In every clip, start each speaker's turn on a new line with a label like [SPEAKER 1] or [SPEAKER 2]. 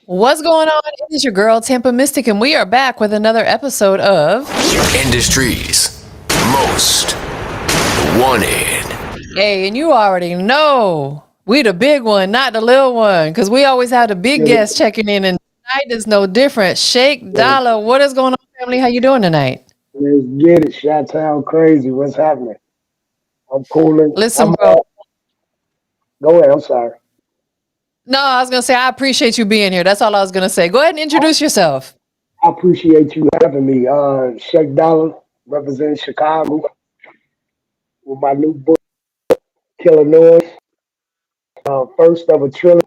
[SPEAKER 1] What's going on? It is your girl, TampaMystic, and we are back with another episode of
[SPEAKER 2] Industry's most wanted.
[SPEAKER 1] Hey, and you already know we the big one, not the little one, because we always have the big
[SPEAKER 3] Get it,
[SPEAKER 1] guests checking in, and tonight is no different. Shake
[SPEAKER 3] get it.
[SPEAKER 1] Dolla, what is going on, family? How you doing tonight?
[SPEAKER 3] Let's get it. Shot Town crazy. What's happening? I'm cooling.
[SPEAKER 1] Listen, bro.
[SPEAKER 3] Go ahead. I'm sorry.
[SPEAKER 1] No, I was gonna say I appreciate you being here. That's all I was gonna say. Go ahead and
[SPEAKER 3] I,
[SPEAKER 1] introduce yourself.
[SPEAKER 3] I appreciate you having me. Sheikh Dollar representing Chicago with my new book, Killer Noise. First of a trilogy.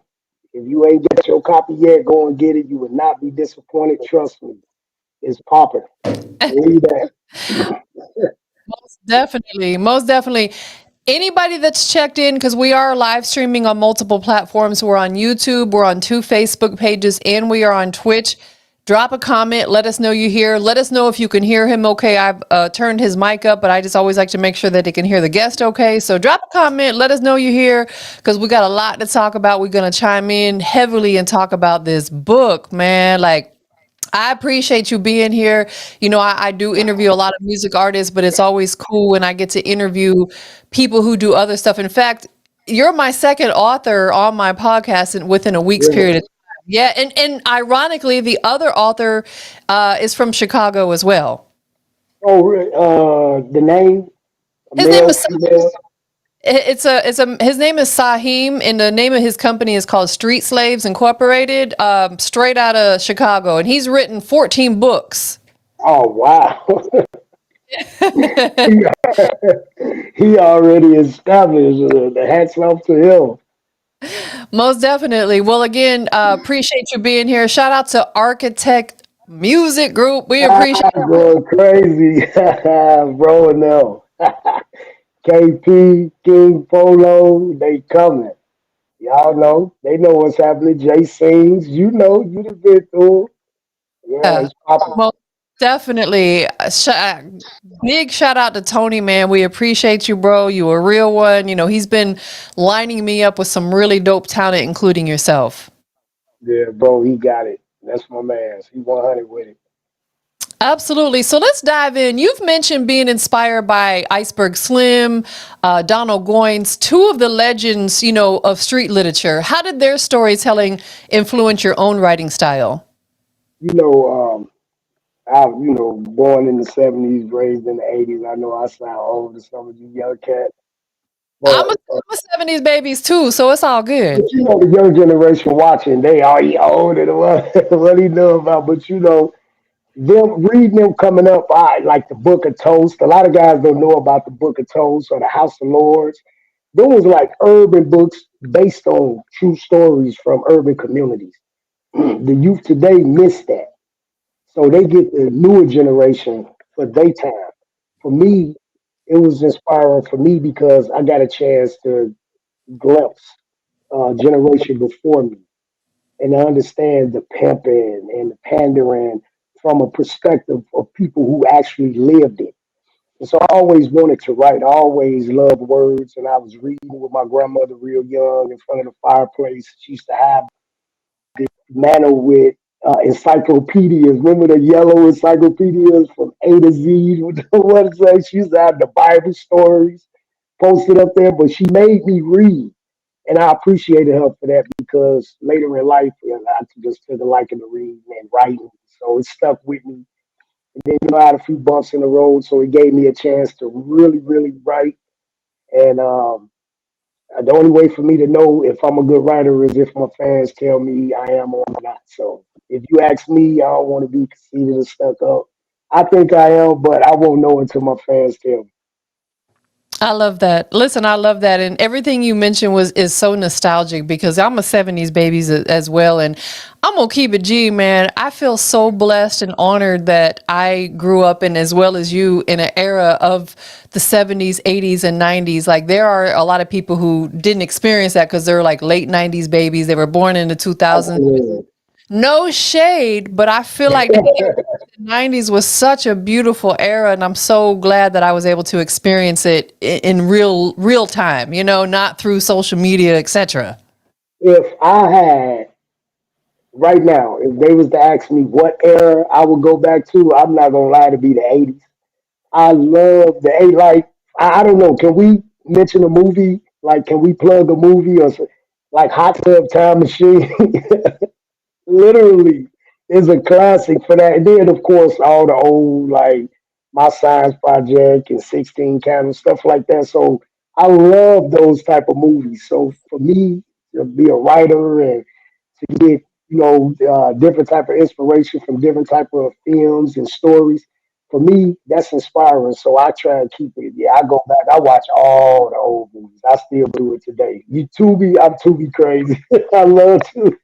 [SPEAKER 3] If you ain't get your copy yet, go and get it. You will not be disappointed. Trust me. It's popping. Believe that.
[SPEAKER 1] Most definitely. Most definitely. Anybody that's checked in, because we are live streaming on multiple platforms. We're on YouTube, we're on 2 Facebook pages, and we are on Twitch. Drop a comment. Let us know you're here. Let us know if you can hear him okay. I've turned his mic up, but I just always like to make sure that they can hear the guest okay. So drop a comment. Let us know you're here because we got a lot to talk about. We're going to chime in heavily and talk about this book, man. Like, I appreciate you being here. You know, I do interview a lot of music artists, but it's always cool when I get to interview people who do other stuff. In fact, you're my second author on my podcast within a week's
[SPEAKER 3] Really.
[SPEAKER 1] period of time. Yeah, and ironically, the other author is from Chicago as well.
[SPEAKER 3] Oh, the name,
[SPEAKER 1] His name
[SPEAKER 3] male,
[SPEAKER 1] is
[SPEAKER 3] female.
[SPEAKER 1] his name is Saheem, and the name of his company is called Street Slaves Incorporated, straight out of Chicago, and he's written 14 books.
[SPEAKER 3] Oh, wow. he, he already established. The hats off to him.
[SPEAKER 1] Most definitely. Well, again, appreciate you being here. Shout out to Architect Music Group. We appreciate.
[SPEAKER 3] Going crazy, bro. No, KP, King Polo, they coming. Y'all know, they know what's happening. Jay Sings, you know, you done been through. Yeah,
[SPEAKER 1] Yeah,
[SPEAKER 3] it's popping.
[SPEAKER 1] most definitely. Big shout out to Tony, man. We appreciate you, bro. You a real one. You know, he's been lining me up with some really dope talent, including yourself.
[SPEAKER 3] Yeah, bro, he got it. That's my man. He 100 with it.
[SPEAKER 1] Absolutely. So let's dive in. You've mentioned being inspired by Iceberg Slim, Donald Goines, two of the legends, you know, of street literature. How did their storytelling influence your own writing style?
[SPEAKER 3] You know, born in the 70s, raised in the 80s. I know I sound old to some of you young cats,
[SPEAKER 1] I'm a,
[SPEAKER 3] but
[SPEAKER 1] I'm a 70s babies too, so it's all good.
[SPEAKER 3] you know, the young generation watching, they are old and what he know about. But you know, them reading them coming up, I like the Book of Toast. A lot of guys don't know about the Book of Toast or the House of Lords. Those like urban books based on true stories from urban communities. The youth today miss that. So they get the newer generation for daytime. For me, it was inspiring for me because I got a chance to glimpse generation before me and I understand the pimping and the pandering from a perspective of people who actually lived it. And so I always wanted to write. I always loved words, and I was reading with my grandmother real young in front of the fireplace. She used to have mantle with encyclopedias. Remember the yellow encyclopedias from A to Z? What it says? She used to have the Bible stories posted up there, but she made me read. And I appreciated her for that because later in life, I just took a liking to reading and writing. So it stuck with me. And then, you know, I had a few bumps in the road, so it gave me a chance to really, really write. And the only way for me to know if I'm a good writer is if my fans tell me I am or not. So if you ask me, I don't want to be conceited or stuck up. I think I am, but I won't know until my fans tell me.
[SPEAKER 1] I love that. Listen, I love that, and everything you mentioned was is so nostalgic because I'm a '70s babies as well, and I'm gonna keep it G, man. I feel so blessed and honored that I grew up in, as well as you, in an era of the '70s, '80s, and '90s. Like there are a lot of people who didn't experience that because they're like late '90s babies. They were born in the 2000s. No shade, but I feel like the 90s was such a beautiful era, and I'm so glad that I was able to experience it in real time, you know, not through social media, etc.
[SPEAKER 3] If I had Right now, if they was to ask me what era I would go back to, I'm not gonna lie, to be the '80s. I love the eight. Like I don't know. Can we mention a movie? Like, can we plug a movie or like Hot Tub Time Machine? Literally is a classic for that. And then of course all the old like My Science Project and 16 Candles, stuff like that. So I love those type of movies. So for me to be a writer and to get different type of inspiration from different type of films and stories, for me that's inspiring. So I try and keep it. Yeah, I go back. I watch all the old movies. I still do it today. You Tubi, I'm Tubi crazy. I love to.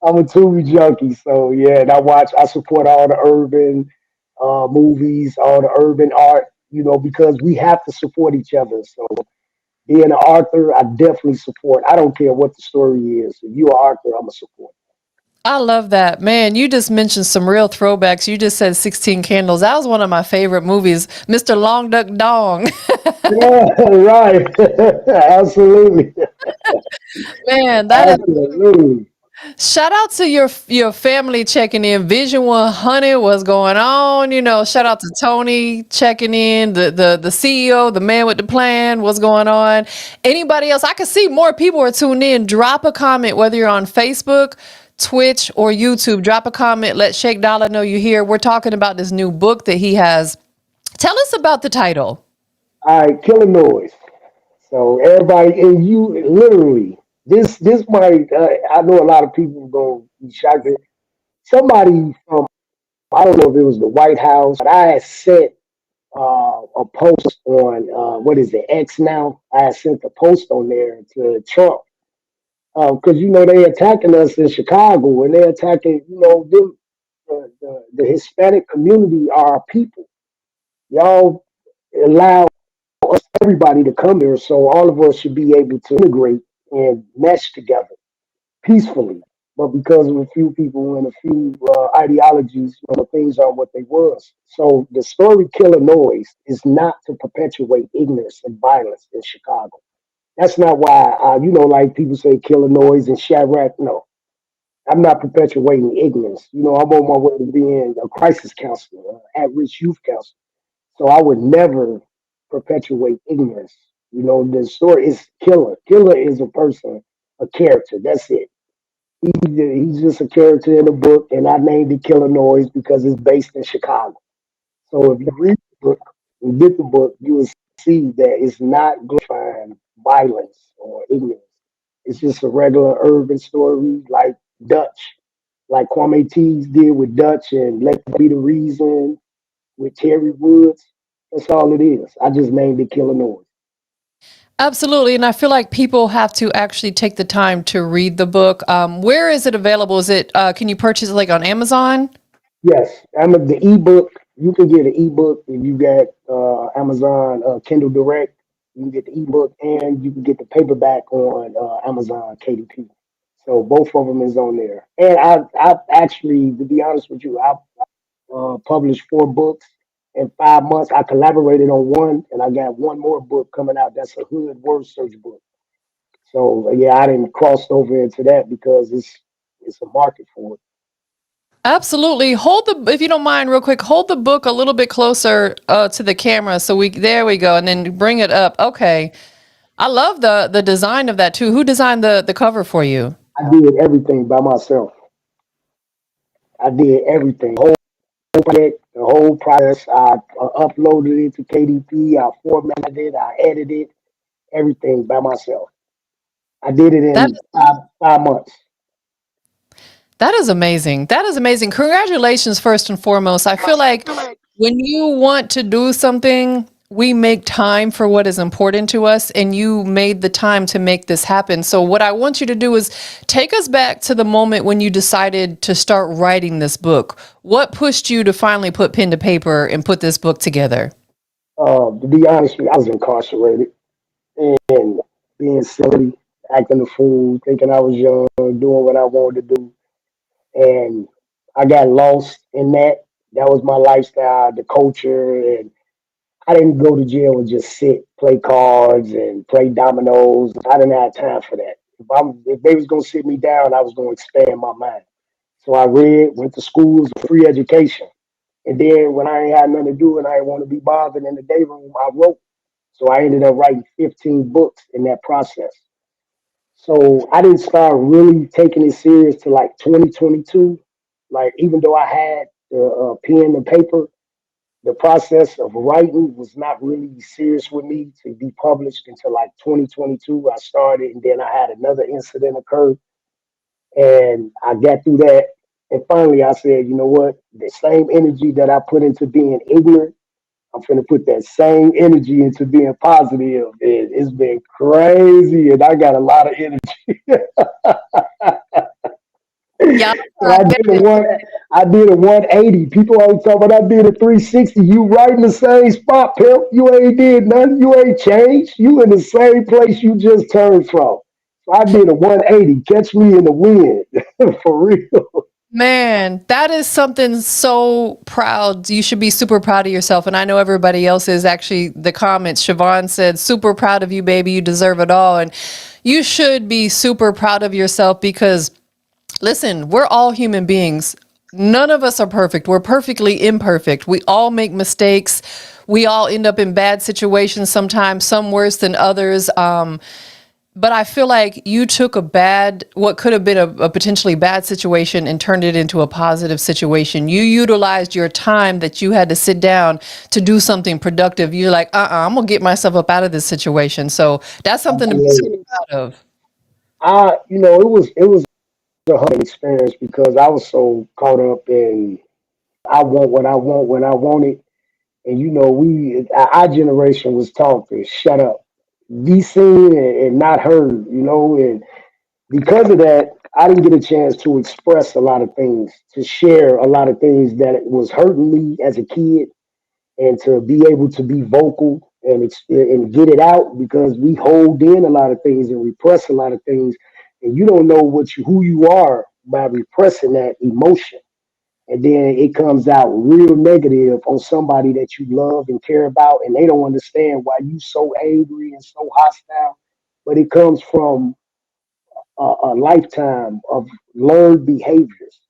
[SPEAKER 3] I'm a Tubi junkie, so yeah, and I support all the urban movies, all the urban art, because we have to support each other. So being an author, I definitely support. I don't care what the story is. If you're an author, I'm a support.
[SPEAKER 1] I love that. Man, you just mentioned some real throwbacks. You just said 16 Candles. That was one of my favorite movies, Mr. Long Duck Dong.
[SPEAKER 3] Yeah, right. Absolutely.
[SPEAKER 1] Man, that is
[SPEAKER 3] Absolutely.
[SPEAKER 1] shout out to your family checking in. Vision 100, what's going on? Shout out to Tony checking in, the CEO, the man with the plan, what's going on? Anybody else? I can see more people are tuned in. Drop a comment whether you're on Facebook, Twitch, or YouTube. Drop a comment. Let Shake Dolla know you're here. We're talking about this new book that he has. Tell us about the title.
[SPEAKER 3] All right, killer noise. So everybody, and you literally, this might, I know a lot of people going to be shocked. Somebody from, I don't know if it was the White House, but I had sent a post on, what is it, X now? I had sent a post on there to Trump. Because, they attacking us in Chicago and they're attacking, the Hispanic community are our people. Y'all allow everybody to come here, so all of us should be able to integrate and mesh together peacefully. But because of a few people and a few ideologies, things aren't what they was. So the story "Killer Noise" is not to perpetuate ignorance and violence in Chicago. That's not why, like people say "Killer Noise" and Chirac. No, I'm not perpetuating ignorance. I'm on my way to being a crisis counselor, at-risk youth counselor. So I would never perpetuate ignorance. The story is Killer. Killer is a person, a character. That's it. He's just a character in the book, and I named it Killer Noise because it's based in Chicago. So if you read the book and get the book, you will see that it's not glorifying violence or ignorance. It's just a regular urban story like Dutch, like Kwame Tees did with Dutch and Let Be the Reason with Terry Woods. That's all it is. I just named it Killer Noise.
[SPEAKER 1] Absolutely. And I feel like people have to actually take the time to read the book. Where is it available? Can you purchase it like on Amazon?
[SPEAKER 3] Yes, I'm the ebook. You can get an ebook if you got Amazon Kindle Direct. You can get the ebook and you can get the paperback on Amazon KDP. So both of them is on there. And I actually, to be honest with you, I published 4 books in 5 months. I collaborated on one, and I got one more book coming out. That's a hood word search book. So yeah, I didn't cross over into that because it's a market for it.
[SPEAKER 1] Absolutely. If you don't mind, real quick, hold the book a little bit closer to the camera. There we go. And then bring it up. Okay. I love the design of that too. Who designed the cover for you?
[SPEAKER 3] I did everything by myself. I did everything. The whole process. I uploaded it to KDP. I formatted it. I edited everything by myself. I did it
[SPEAKER 1] That
[SPEAKER 3] in 5 months.
[SPEAKER 1] That is amazing. That is amazing. Congratulations, first and foremost. I feel like when you want to do something, we make time for what is important to us, and you made the time to make this happen. So, what I want you to do is take us back to the moment when you decided to start writing this book. What pushed you to finally put pen to paper and put this book together?
[SPEAKER 3] To be honest with you, I was incarcerated and being silly, acting a fool, thinking I was young, doing what I wanted to do. And I got lost in that. That was my lifestyle, the culture, and I didn't go to jail and just sit, play cards, and play dominoes. I didn't have time for that. If they was gonna sit me down, I was gonna expand my mind. So I read, went to schools, free education. And then when I ain't had nothing to do and I didn't want to be bothered in the day room, I wrote. So I ended up writing 15 books in that process. So I didn't start really taking it serious to like 2022. Like even though I had the pen and paper, the process of writing was not really serious with me to be published until like 2022. I started, and then I had another incident occur, and I got through that. And finally, I said, you know what? The same energy that I put into being ignorant, I'm going to put that same energy into being positive. And it's been crazy, and I got a lot of energy.
[SPEAKER 1] Yeah,
[SPEAKER 3] So
[SPEAKER 1] I
[SPEAKER 3] I
[SPEAKER 1] get
[SPEAKER 3] did a
[SPEAKER 1] it.
[SPEAKER 3] one. I did a 180. People always talk about I did a 360. You right in the same spot, pimp. You ain't did nothing. You ain't changed. You in the same place you just turned from. So I did a 180. Catch me in the wind, for real.
[SPEAKER 1] Man, that is something so proud. You should be super proud of yourself. And I know everybody else is. Actually, the comments, Siobhan said, super proud of you, baby. You deserve it all. And you should be super proud of yourself because, listen, we're all human beings. None of us are perfect. We're perfectly imperfect. We all make mistakes. We all end up in bad situations sometimes, some worse than others. But I feel like you took what could have been a potentially bad situation and turned it into a positive situation. You utilized your time that you had to sit down to do something productive. You're like, I'm going to get myself up out of this situation. So that's something to be super proud of.
[SPEAKER 3] It was a humbling experience because I was so caught up in I want what I want when I want it. And our generation was taught to shut up, be seen and not heard, and because of that, I didn't get a chance to express a lot of things, to share a lot of things that was hurting me as a kid, and to be able to be vocal and get it out because we hold in a lot of things and repress a lot of things, and you don't know who you are by repressing that emotion. And then it comes out real negative on somebody that you love and care about, and they don't understand why you so angry and so hostile. But it comes from a lifetime of learned behaviors.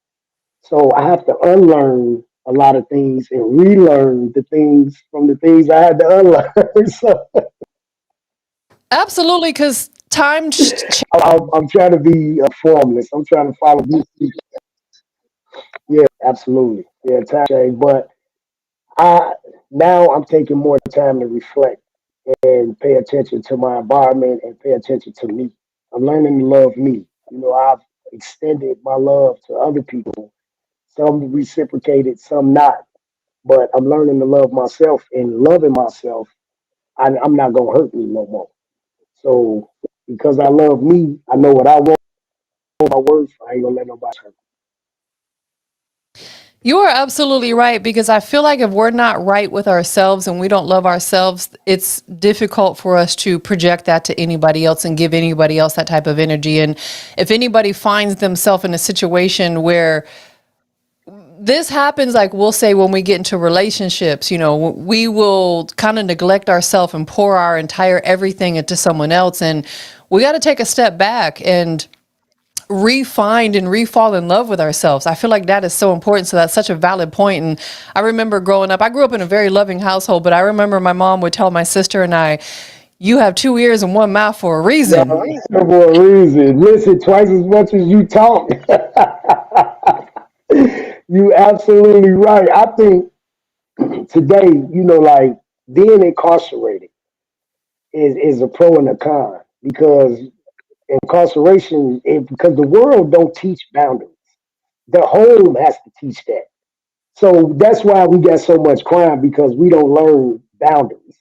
[SPEAKER 3] So I have to unlearn a lot of things and relearn the things from the things I had to unlearn. So
[SPEAKER 1] Absolutely, because
[SPEAKER 3] I'm trying to be formless. I'm trying to follow these. Yeah, absolutely. Yeah, time change. But I now I'm taking more time to reflect and pay attention to my environment and pay attention to me. I'm learning to love me. I've extended my love to other people. Some reciprocated, some not. But I'm learning to love myself, and loving myself, I'm not gonna hurt me no more. So because I love me, I know what I want, my worth. I ain't gonna let nobody hurt
[SPEAKER 1] you are absolutely right because I feel like if we're not right with ourselves and we don't love ourselves, it's difficult for us to project that to anybody else and give anybody else that type of energy. And if anybody finds themselves in a situation where this happens, like we'll say when we get into relationships, we will kind of neglect ourselves and pour our entire everything into someone else. And we got to take a step back and re-find and re-fall in love with ourselves. I feel like that is so important. So that's such a valid point. And I remember growing up, I grew up in a very loving household, but I remember my mom would tell my sister and I, you have two ears and one mouth for a reason.
[SPEAKER 3] you. For a reason. Listen twice as much as you talk. You absolutely right. I think today, like being incarcerated is a pro and a con because because the world don't teach boundaries. The home has to teach that. So that's why we got so much crime because we don't learn boundaries.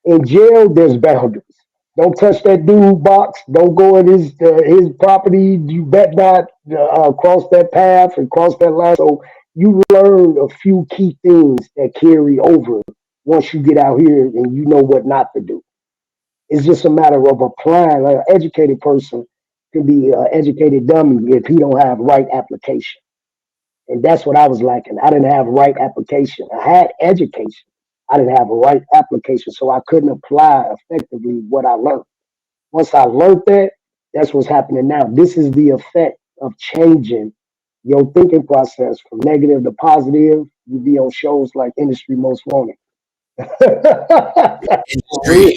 [SPEAKER 3] In jail, there's boundaries. Don't touch that dude box. Don't go in his property. You bet not cross that path and cross that line. So you learn a few key things that carry over once you get out here and you know what not to do. It's just a matter of applying. Like an educated person can be an educated dummy if he don't have right application. And that's what I was lacking. I didn't have right application. I had education. I didn't have a right application, so I couldn't apply effectively what I learned. Once I learned that, That's what's happening now. This is the effect of changing your thinking process from negative to positive. You be on shows like Industry Most Wanted. For real.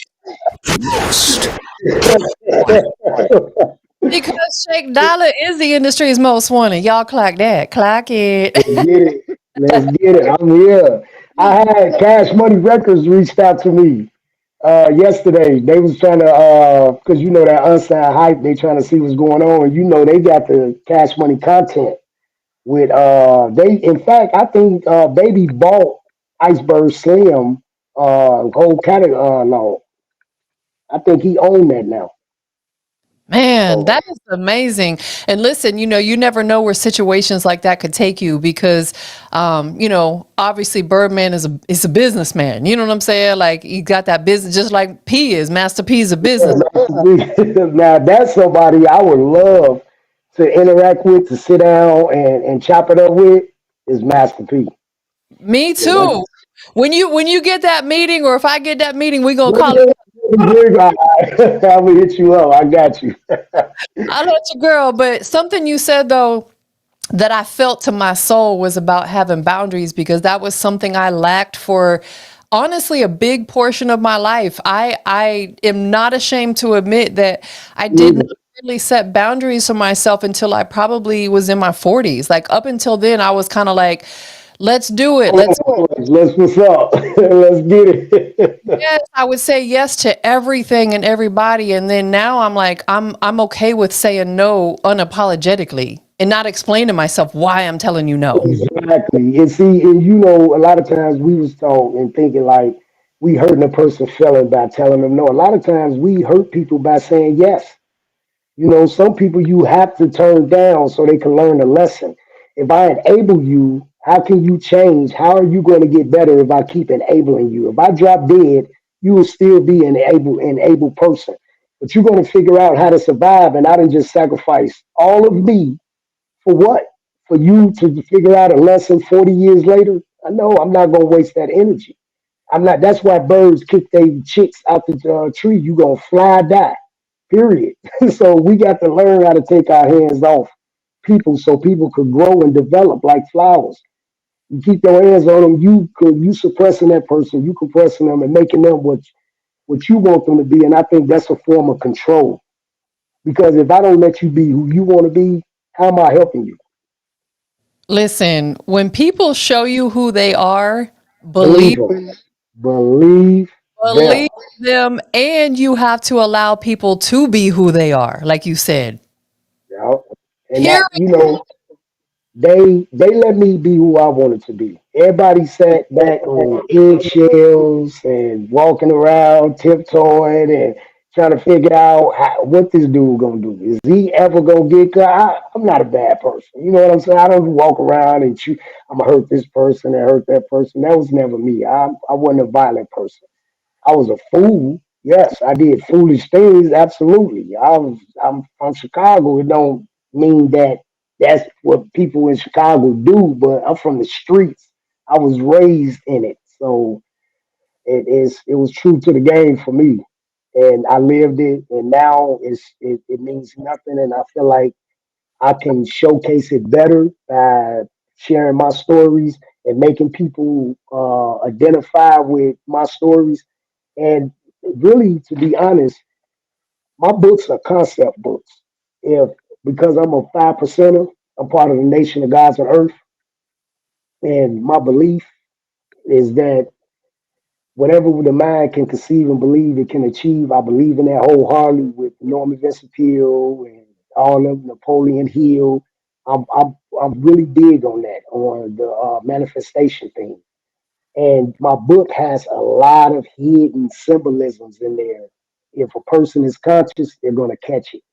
[SPEAKER 2] Industry's most wanted.
[SPEAKER 1] Because Shake Dollar is the industry's most wanted. Y'all clock that. Clock it.
[SPEAKER 3] Let's get it. Let's get it. I'm here. I had Cash Money Records reached out to me yesterday. They was trying to because you know that unsigned hype. They trying to see what's going on. And you know they got the Cash Money content with they. In fact, I think Baby bought Iceberg Slim whole catalog. No, I think he owned that now.
[SPEAKER 1] Man,
[SPEAKER 3] So
[SPEAKER 1] that is amazing. And listen, you never know where situations like that could take you because, obviously Birdman is a businessman. You know what I'm saying? Like he got that business, just like P is. Master P is a business.
[SPEAKER 3] now that's somebody I would love to interact with, to sit down and chop it up with is Master P.
[SPEAKER 1] Me
[SPEAKER 3] Yeah, that's
[SPEAKER 1] too. When you get that meeting, or if I get that meeting, we gonna
[SPEAKER 3] when
[SPEAKER 1] call it.
[SPEAKER 3] you I'm gonna hit you up. I got you.
[SPEAKER 1] I'll let you, girl. But something you said though that I felt to my soul was about having boundaries because that was something I lacked for honestly a big portion of my life. I am not ashamed to admit that I did not
[SPEAKER 3] Neither.
[SPEAKER 1] really set boundaries for myself until I probably was in my 40s. Like up until then I was kind of like, let's do it. Let's.
[SPEAKER 3] Let's what's up. Let's get it.
[SPEAKER 1] Yes, I would say yes to everything and everybody, and then now I'm like, I'm okay with saying no unapologetically and not explaining myself why I'm telling you no.
[SPEAKER 3] Exactly. And see, and you know, a lot of times we was taught and thinking like we hurting a person feeling by telling them no. A lot of times we hurt people by saying yes. You know, some people you have to turn down so they can learn a lesson. If I enable you, how can you change? How are you going to get better if I keep enabling you? If I drop dead, you will still be an able person. But you're going to figure out how to survive, and I didn't just sacrifice all of me for what? For you to figure out a lesson 40 years later? I know I'm not going to waste that energy. I'm not. That's why birds kick their chicks out the tree. You gonna fly, die. Period. So we got to learn how to take our hands off people so people could grow and develop like flowers. You keep your hands on them, you suppressing that person, you compressing them and making them what you want them to be. And I think that's a form of control. Because if I don't let you be who you want to be, how am I helping you?
[SPEAKER 1] Listen, when people show you who they are,
[SPEAKER 3] Believe
[SPEAKER 1] believe
[SPEAKER 3] them. Believe them.
[SPEAKER 1] believe them, and you have to allow people to be who they are, like you said.
[SPEAKER 3] Yeah. And
[SPEAKER 1] Period.
[SPEAKER 3] that, you know, they let me be who I wanted to be. Everybody sat back on eggshells and walking around, tiptoeing and trying to figure out what this dude gonna do. Is he ever gonna get caught? I'm not a bad person. You know what I'm saying? I don't walk around and shoot. I'm gonna hurt this person and hurt that person. That was never me. I wasn't a violent person. I was a fool. Yes, I did foolish things. Absolutely. I'm from Chicago. It don't mean that that's what people in Chicago do, but I'm from the streets. I was raised in it, so it was true to the game for me, and I lived it. And now it means nothing, and I feel like I can showcase it better by sharing my stories and making people identify with my stories. And really, to be honest, my books are concept books. If because I'm a 5%er, I'm part of the nation of gods on earth, and my belief is that whatever the mind can conceive and believe it can achieve, I believe in that wholeheartedly with Norman Vincent Peale and all of Napoleon Hill. I'm really big on that, on the manifestation thing. And my book has a lot of hidden symbolisms in there. If a person is conscious, they're going to catch it.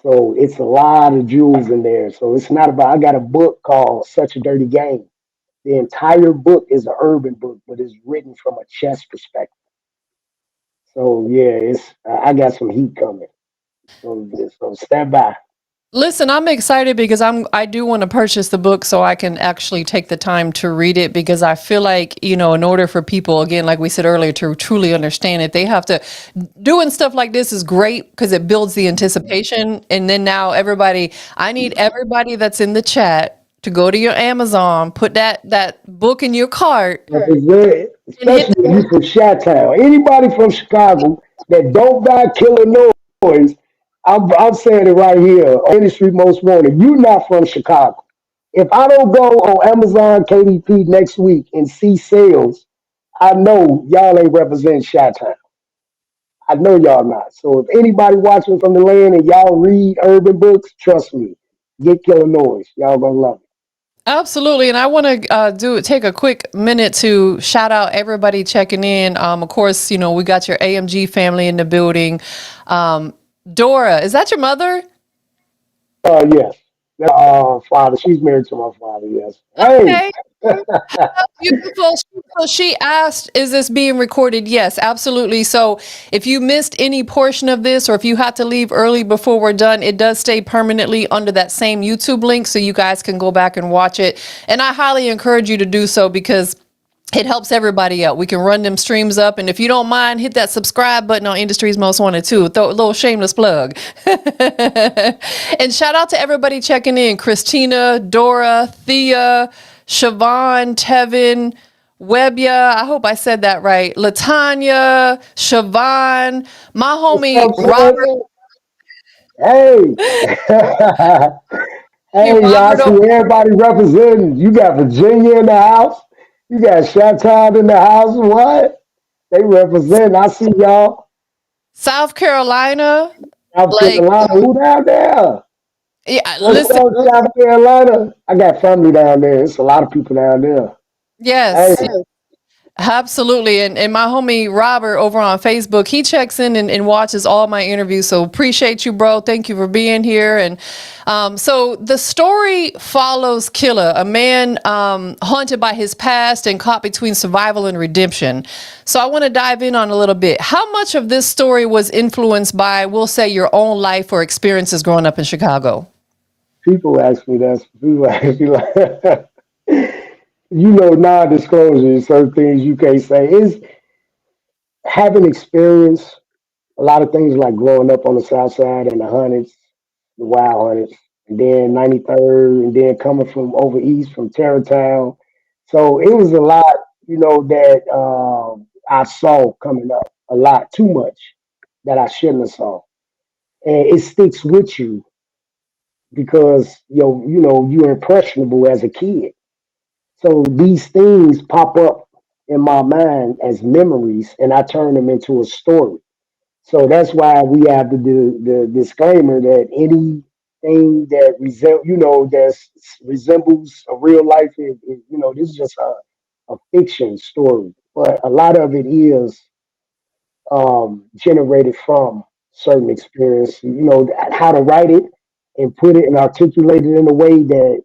[SPEAKER 3] So it's a lot of jewels in there. So it's not about, I got a book called Such a Dirty Game. The entire book is an urban book, but it's written from a chess perspective. So yeah, I got some heat coming. So stand by.
[SPEAKER 1] Listen, I'm excited because I do want to purchase the book so I can actually take the time to read it because I feel like, in order for people, again, like we said earlier, to truly understand it, they have to doing stuff like this is great because it builds the anticipation. And then now I need everybody that's in the chat to go to your Amazon, put that book in your cart
[SPEAKER 3] Represent,
[SPEAKER 1] and hit
[SPEAKER 3] especially if you from Chi-Town. Anybody from Chicago that don't buy Killer Noise, I'm saying it right here on Industry Most Wanted. You not from Chicago. If I don't go on Amazon KDP next week and see sales, I know y'all ain't representing Chi-Town. I know y'all not. So if anybody watching from the land and y'all read urban books, trust me, get Killer Noise. Y'all gonna love it.
[SPEAKER 1] Absolutely, and I want to take a quick minute to shout out everybody checking in. Of course, we got your AMG family in the building. Um, Dora, is that your mother?
[SPEAKER 3] Yes. Father. She's married to my father, yes. Hey,
[SPEAKER 1] Okay, beautiful. So she asked, "Is this being recorded?" Yes, absolutely. So if you missed any portion of this, or if you had to leave early before we're done, it does stay permanently under that same YouTube link, so you guys can go back and watch it. And I highly encourage you to do so because it helps everybody out. We can run them streams up. And if you don't mind, hit that subscribe button on Industry's Most Wanted too. Throw a little shameless plug. And shout out to everybody checking in. Christina, Dora, Thea, Siobhan, Tevin, Webya. I hope I said that right. Latanya, Siobhan, my
[SPEAKER 3] what's
[SPEAKER 1] homie
[SPEAKER 3] up,
[SPEAKER 1] Robert.
[SPEAKER 3] son? Hey. Hey, y'all, I
[SPEAKER 1] Robert
[SPEAKER 3] see
[SPEAKER 1] over
[SPEAKER 3] everybody representing. You got Virginia in the house. You got Chi-Town in the house. What? They represent. I see y'all.
[SPEAKER 1] South Carolina.
[SPEAKER 3] South
[SPEAKER 1] Like,
[SPEAKER 3] Carolina. Who down there?
[SPEAKER 1] yeah,
[SPEAKER 3] What's
[SPEAKER 1] listen,
[SPEAKER 3] up, South Carolina? I got family down there. It's a lot of people down there. Hey,
[SPEAKER 1] yes. Absolutely. And my homie Robert over on Facebook, he checks in and watches all my interviews. So appreciate you, bro. Thank you for being here. And so the story follows Killer, a man haunted by his past and caught between survival and redemption. So I want to dive in on a little bit. How much of this story was influenced by, we'll say, your own life or experiences growing up in Chicago?
[SPEAKER 3] people ask me that. People ask me like, non-disclosure, certain things you can't say. Is having experience a lot of things like growing up on the south side in the hundreds, the wild hundreds, and then 93rd, and then coming from over east from Terrytown. So it was a lot, that I saw coming up, a lot, too much that I shouldn't have saw. And it sticks with you because you're impressionable as a kid. So these things pop up in my mind as memories, and I turn them into a story. So that's why we have the disclaimer that anything that that resembles a real life this is just a fiction story. But a lot of it is generated from certain experience. How to write it and put it and articulate it in a way that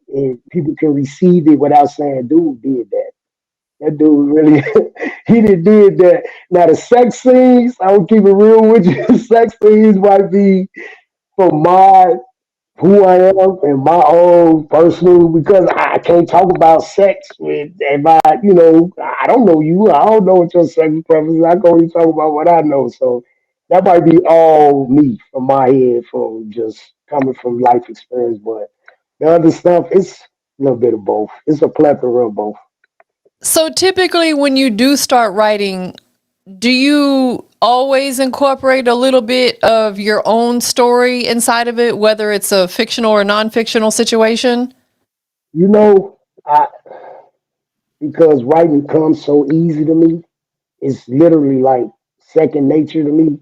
[SPEAKER 3] people can receive it without saying, "Dude did that." That dude really, he did that. Now the sex scenes, I will keep it real with you. Sex scenes might be for my who I am and my own personal because I can't talk about sex with everybody. I don't know you. I don't know what your sex preference is. I can only talk about what I know. So that might be all me from my head, from just coming from life experience. But the other stuff, it's a little bit of both. It's a plethora of both.
[SPEAKER 1] So typically when you do start writing, do you always incorporate a little bit of your own story inside of it, whether it's a fictional or non-fictional situation?
[SPEAKER 3] You know, I because writing comes so easy to me. It's literally like second nature to me.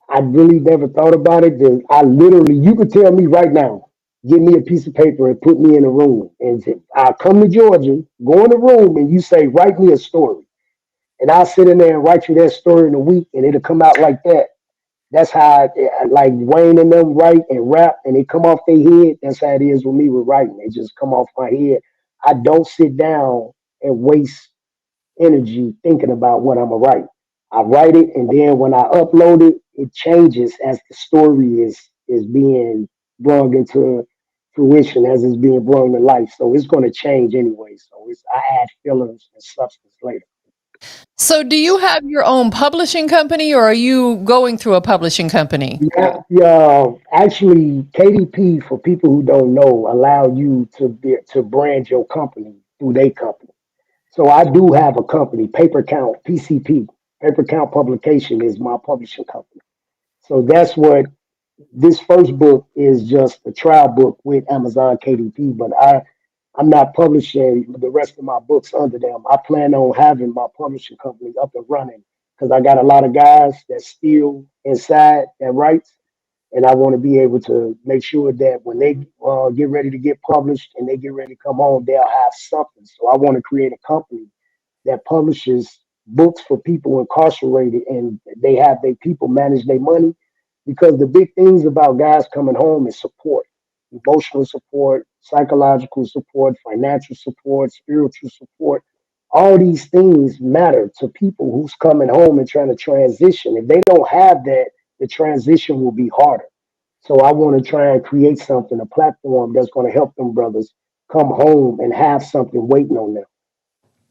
[SPEAKER 3] I really never thought about it. I literally, you could tell me right now, give me a piece of paper and put me in a room, and I come to Georgia, go in the room, and you say, write me a story, and I'll sit in there and write you that story in a week, and it'll come out like that. That's how, like Wayne and them write and rap, and they come off their head. That's how it is with me with writing. They just come off my head. I don't sit down and waste energy thinking about what I'm gonna write. I write it, and then when I upload it, it changes as the story is being brought into fruition as it's being brought to life. So it's going to change anyway. So I add fillers and substance later.
[SPEAKER 1] So, do you have your own publishing company or are you going through a publishing company?
[SPEAKER 3] Yeah, yeah. Actually, KDP, for people who don't know, allow you to brand your company through their company. So I do have a company, Paper Count PCP. Paper Count Publication is my publishing company. So that's what this first book is, just a trial book with Amazon KDP. But I'm not publishing the rest of my books under them. I plan on having my publishing company up and running because I got a lot of guys that's still inside that writes, and I want to be able to make sure that when they get ready to get published and they get ready to come home, they'll have something. So I want to create a company that publishes books for people incarcerated, and they have their people manage their money, because the big things about guys coming home is support, emotional support, psychological support, financial support, spiritual support. All these things matter to people who's coming home and trying to transition. If they don't have that, the transition will be harder. So I want to try and create something, a platform that's going to help them brothers come home and have something waiting on them.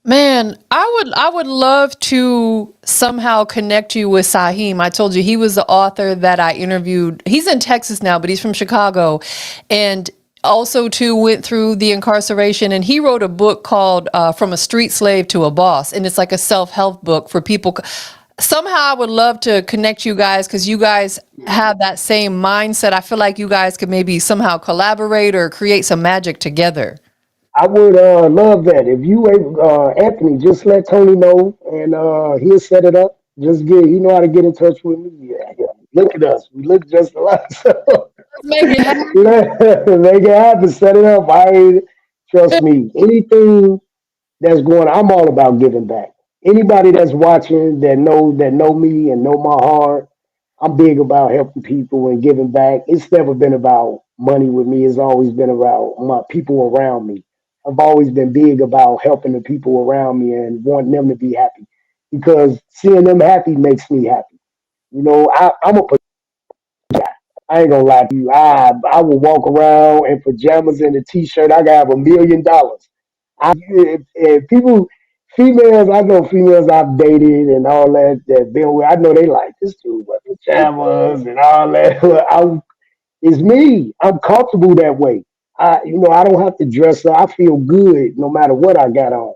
[SPEAKER 1] Man, I would love to somehow connect you with Saheem. I told you he was the author that I interviewed. He's in Texas now, but he's from Chicago, and also too went through the incarceration. And he wrote a book called "From a Street Slave to a Boss," and it's like a self-help book for people. Somehow, I would love to connect you guys because you guys have that same mindset. I feel like you guys could maybe somehow collaborate or create some magic together.
[SPEAKER 3] I would love that. If you able, Anthony, just let Tony know, and he'll set it up. Just he know how to get in touch with me. Yeah, yeah. Look at us. We look just alike. So
[SPEAKER 1] Let's make it happen.
[SPEAKER 3] make it happen. Set it up. Trust me. Anything that's going, I'm all about giving back. Anybody that's watching that know me and know my heart, I'm big about helping people and giving back. It's never been about money with me. It's always been about my people around me. I've always been big about helping the people around me and wanting them to be happy, because seeing them happy makes me happy. I'm a I ain't gonna lie to you. I will walk around in pajamas and a t-shirt. I could have $1 million. If people, females, I know females I've dated and all that been with. I know they like this dude with pajamas and all that. It's me. I'm comfortable that way. I don't have to dress up. I feel good no matter what I got on.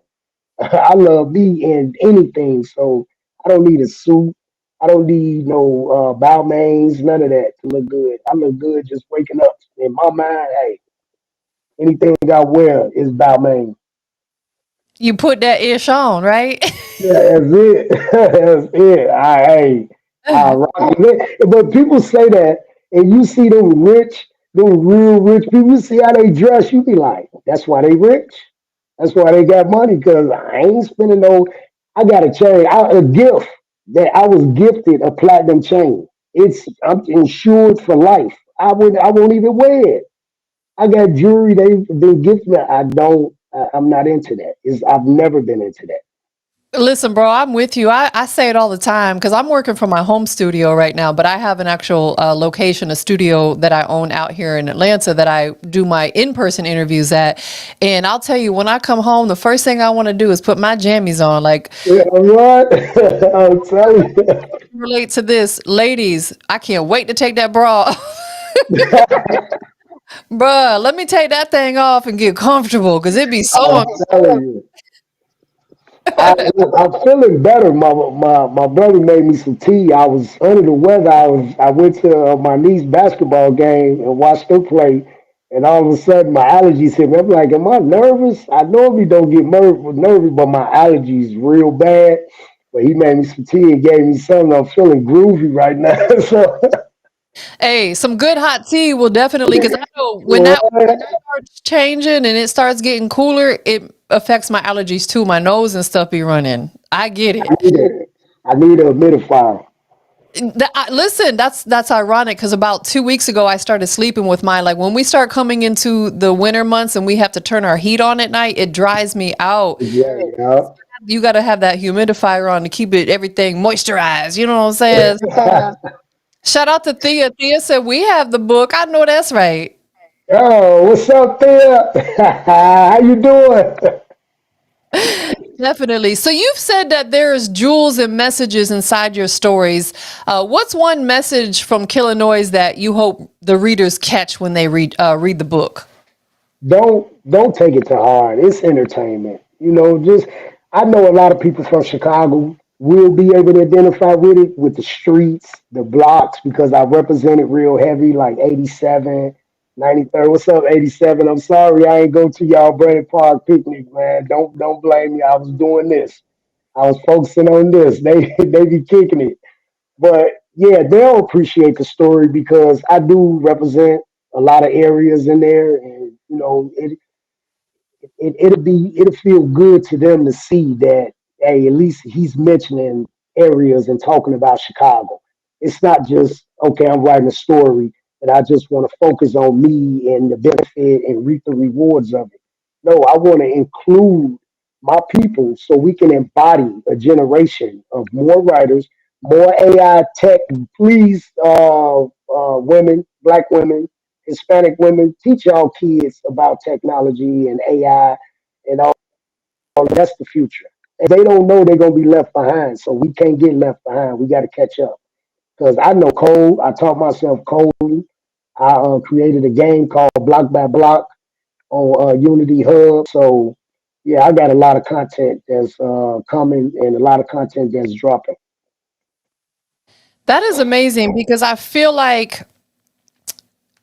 [SPEAKER 3] I love me in anything, so I don't need a suit. I don't need no Balmains, none of that to look good. I look good just waking up. In my mind, hey, anything I wear is Balmain.
[SPEAKER 1] You put that ish on, right?
[SPEAKER 3] Yeah, that's it. That's it. I rock it. But people say that, and you see them real rich people, you see how they dress, you be like, that's why they rich. That's why they got money, because I ain't spending no. I got a chain, a gift that I was gifted, a platinum chain. I'm insured for life. I won't even wear it. I got jewelry they gift me. I'm not into that. I've never been into that.
[SPEAKER 1] Listen, bro, I'm with you. I say it all the time because I'm working from my home studio right now, but I have an actual location, a studio that I own out here in Atlanta that I do my in-person interviews at. And I'll tell you, when I come home, the first thing I want to do is put my jammies on. Like,
[SPEAKER 3] Yeah, what? I'm telling
[SPEAKER 1] relate to this, ladies, I can't wait to take that bra off. Bruh, let me take that thing off and get comfortable because it'd be so
[SPEAKER 3] I'm telling you. I'm feeling better. My brother made me some tea. I was under the weather. I went to my niece's basketball game and watched her play, and all of a sudden my allergies hit me. I'm like, am I nervous? I normally don't get nervous, but my allergies real bad. But he made me some tea and gave me something. I'm feeling groovy right now. So
[SPEAKER 1] Hey, some good hot tea will definitely, because I know when that weather starts changing and it starts getting cooler, it affects my allergies too. My nose and stuff be running. I get
[SPEAKER 3] I
[SPEAKER 1] it.
[SPEAKER 3] need a, I need a humidifier.
[SPEAKER 1] Listen, that's ironic because about 2 weeks ago I started sleeping with mine. Like when we start coming into the winter months and we have to turn our heat on at night, it dries me out.
[SPEAKER 3] Yeah, yeah.
[SPEAKER 1] You got to have that humidifier on to keep it everything moisturized. You know what I'm saying? Shout out to Thea. Thea said we have the book. I know that's right.
[SPEAKER 3] Oh, what's up there? How you doing?
[SPEAKER 1] Definitely. So you've said that there's jewels and messages inside your stories. What's one message from Illinois that you hope the readers catch when they read the book?
[SPEAKER 3] Don't take it to heart. It's entertainment. Just I know a lot of people from Chicago will be able to identify with it, with the streets, the blocks, because I represent it real heavy, like 87, 93rd. What's up, 87? I'm sorry I ain't go to y'all Brandon Park picnic, man. Don't blame me. I was doing this. I was focusing on this. They be kicking it. But yeah, they'll appreciate the story because I do represent a lot of areas in there, and it'll feel good to them to see that, hey, at least he's mentioning areas and talking about Chicago. It's not just, okay, I'm writing a story and I just want to focus on me and the benefit and reap the rewards of it. No, I want to include my people so we can embody a generation of more writers, more AI tech. Please, women, black women, Hispanic women, teach y'all kids about technology and AI and all. That's the future. If they don't know, they're gonna be left behind. So we can't get left behind. We got to catch up. Because I know code. I taught myself coding. I created a game called Block by Block on Unity Hub. So yeah, I got a lot of content that's coming and a lot of content that's dropping.
[SPEAKER 1] That is amazing because I feel like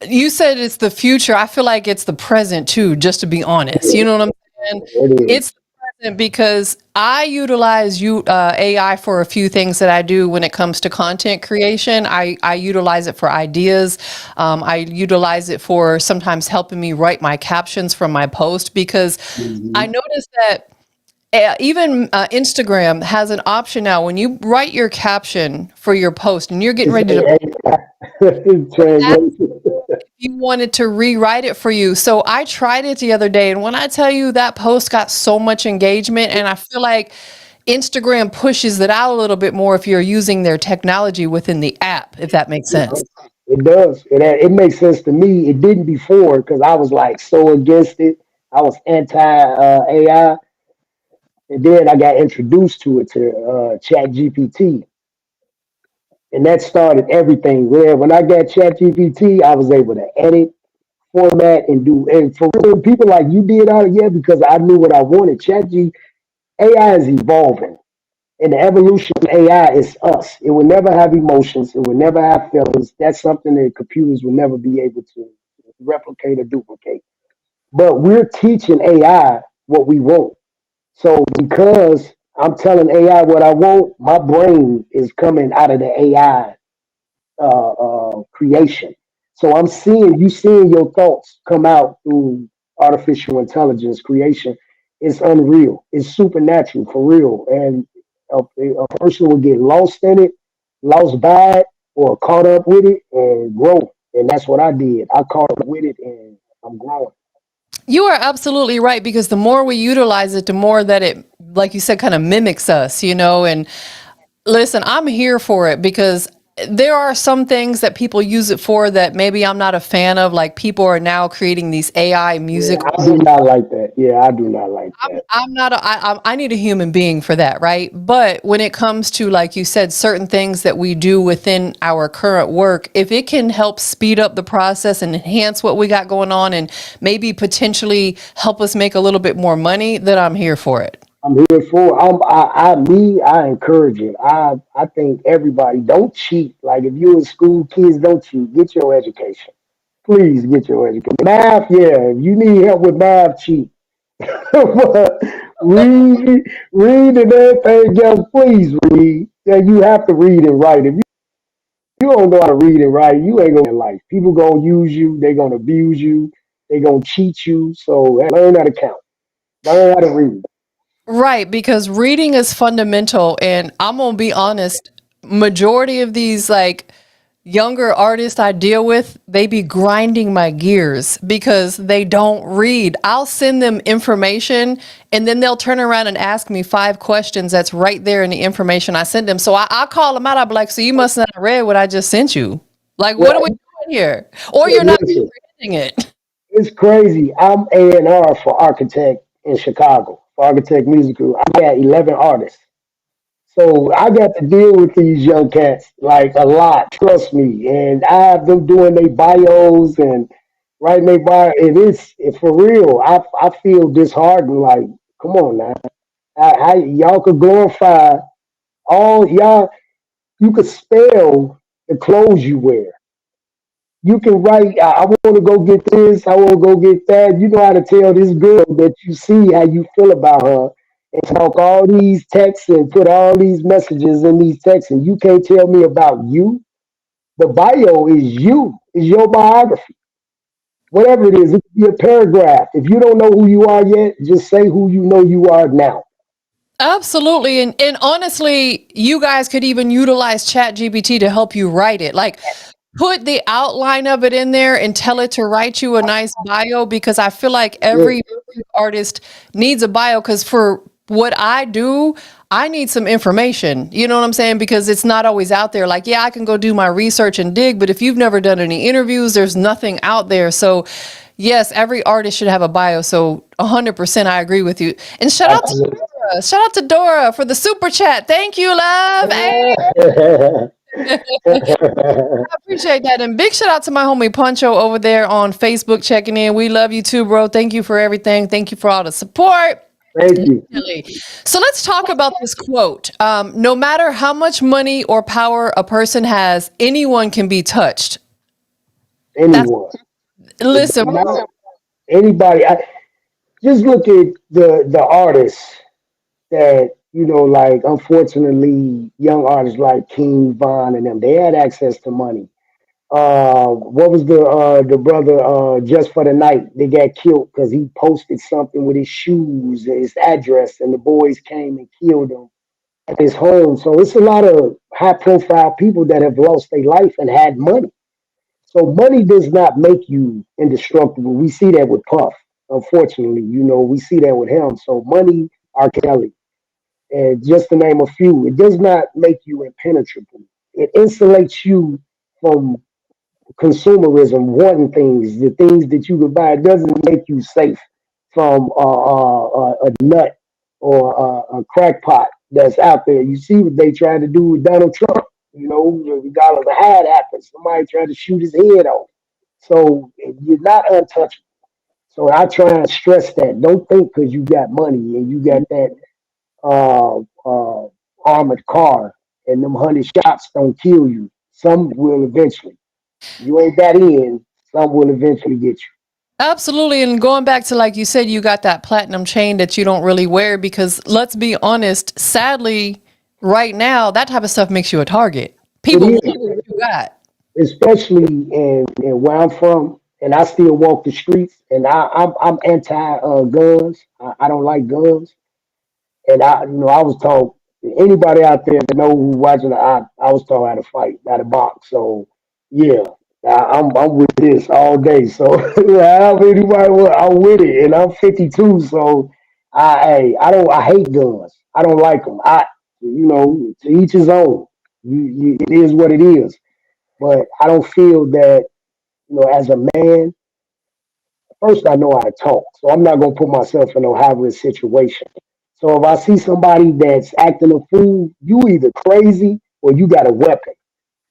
[SPEAKER 1] you said it's the future. I feel like it's the present too, just to be honest. You know what I'm saying?
[SPEAKER 3] It is.
[SPEAKER 1] It's the present because I utilize AI for a few things that I do when it comes to content creation. I utilize it for ideas. I utilize it for sometimes helping me write my captions from my post because I
[SPEAKER 3] Mhm.
[SPEAKER 1] noticed that even Instagram has an option now when you write your caption for your post and you're getting
[SPEAKER 3] It's
[SPEAKER 1] ready to
[SPEAKER 3] translation.
[SPEAKER 1] you wanted to rewrite it for you. So I tried it the other day, and when I tell you that post got so much engagement, and I feel like Instagram pushes it out a little bit more if you're using their technology within the app, if that makes sense.
[SPEAKER 3] It does. It makes sense to me. It didn't before because I was like so against it. I was anti AI, and then I got introduced to it to Chat GPT, and that started everything. Where when I got Chat GPT, I was able to edit, format, and do. And for real, people like you did out, yeah, because I knew what I wanted. AI is evolving. And the evolution of AI is us. It will never have emotions. It will never have feelings. That's something that computers will never be able to replicate or duplicate. But we're teaching AI what we want. So because I'm telling AI what I want, my brain is coming out of the AI creation. So you seeing your thoughts come out through artificial intelligence creation. It's unreal. It's supernatural for real. And a person will get lost in it, lost by it, or caught up with it and grow. And that's what I did. I caught up with it and I'm growing.
[SPEAKER 1] You are absolutely right because the more we utilize it, the more that it, like you said, kind of mimics us, and listen, I'm here for it because there are some things that people use it for that maybe I'm not a fan of. Like people are now creating these AI
[SPEAKER 3] Yeah,
[SPEAKER 1] music.
[SPEAKER 3] I do not like that. Yeah, I do not like that.
[SPEAKER 1] I'm not I need a human being for that, right? But when it comes to, like you said, certain things that we do within our current work, if it can help speed up the process and enhance what we got going on and maybe potentially help us make a little bit more money, then I'm here for it.
[SPEAKER 3] I'm here for. I encourage it. I think everybody don't cheat. Like if you in school, kids don't cheat. Get your education. Please get your education. Math, yeah. If you need help with math, cheat. But read and everything else. Please read. Yeah, you have to read and write. If you don't know how to read and write, you ain't gonna in life. People gonna use you. They gonna abuse you. They gonna cheat you. So learn how to count. Learn how to read.
[SPEAKER 1] Right, because reading is fundamental, and I'm gonna be honest, majority of these like younger artists I deal with, they be grinding my gears because they don't read. I'll send them information and then they'll turn around and ask me 5 questions that's right there in the information I sent them. So I call them out. I'll be like, so you must not have read what I just sent you. Like, what are we
[SPEAKER 3] Well,
[SPEAKER 1] doing here? Or you're not
[SPEAKER 3] listen,
[SPEAKER 1] comprehending it.
[SPEAKER 3] it's crazy. I'm A&R for Architect in Chicago, for Architect Music Group. I got 11 artists. So I got to deal with these young cats like a lot, trust me. And I have them doing their bios and writing their bio. And it's for real. I feel disheartened. Like, come on now. Y'all could glorify all y'all. You could spell the clothes you wear. You can write, I want to go get this, I want to go get that. You know how to tell this girl that you see how you feel about her and talk all these texts and put all these messages in these texts, and you can't tell me about you. The bio is you, is your biography. Whatever it is, it could be a paragraph. If you don't know who you are yet, just say who you know you are now.
[SPEAKER 1] Absolutely. And honestly, you guys could even utilize Chat GPT to help you write it. Like, put the outline of it in there and tell it to write you a nice bio because I feel like
[SPEAKER 3] Yeah,
[SPEAKER 1] every artist needs a bio because for what I do, I need some information. You know what I'm saying? Because it's not always out there. Like, yeah, I can go do my research and dig, but if you've never done any interviews, there's nothing out there. So, yes, every artist should have a bio. So, 100% I agree with you. And shout out to
[SPEAKER 3] absolutely.
[SPEAKER 1] Dora. Shout out to Dora for the super chat. Thank you, love. Hey. I appreciate that. And big shout out to my homie Poncho over there on Facebook checking in. We love you too, bro. Thank you for everything. Thank you for all the support.
[SPEAKER 3] Thank you.
[SPEAKER 1] Definitely. So let's talk about this quote. No matter how much money or power a person has, anyone can be touched. That's
[SPEAKER 3] Anyone. It
[SPEAKER 1] listen.
[SPEAKER 3] don't matter. Anybody. Just look at the artists that like unfortunately young artists like King Von and them. They had access to money. What was the brother just for the night? They got killed because he posted something with his shoes and his address, and the boys came and killed him at his home. So it's a lot of high profile people that have lost their life and had money. So money does not make you indestructible. We see that with Puff. Unfortunately, we see that with him. So money, R. Kelly, and just to name a few, it does not make you impenetrable. It insulates you from consumerism, wanting things, the things that you could buy. It doesn't make you safe from a nut or a crackpot that's out there. You see what they tried to do with Donald Trump. Regardless of how it happens, somebody tried to shoot his head off. So you're not untouchable. So I try and stress that. Don't think because you got money and you got that uh, uh, armored car and them 100 shots don't kill you. Some will eventually. You ain't that in, some will eventually get you.
[SPEAKER 1] Absolutely. And going back to, like you said, you got that platinum chain that you don't really wear because let's be honest, sadly, right now, that type of stuff makes you a target.
[SPEAKER 3] It
[SPEAKER 1] People want what
[SPEAKER 3] is,
[SPEAKER 1] you got.
[SPEAKER 3] especially in where I'm from, and I still walk the streets. And I'm anti guns. I don't like guns. And I was taught anybody out there that know who watching, I was taught how to fight, how to box. So yeah, I'm with this all day. So however anybody I'm with it, and I'm 52. So I hate guns. I don't like them. To each his own. It is what it is. But I don't feel that as a man. First, I know how to talk, so I'm not gonna put myself in no high risk situation. So if I see somebody that's acting a fool, you either crazy or you got a weapon,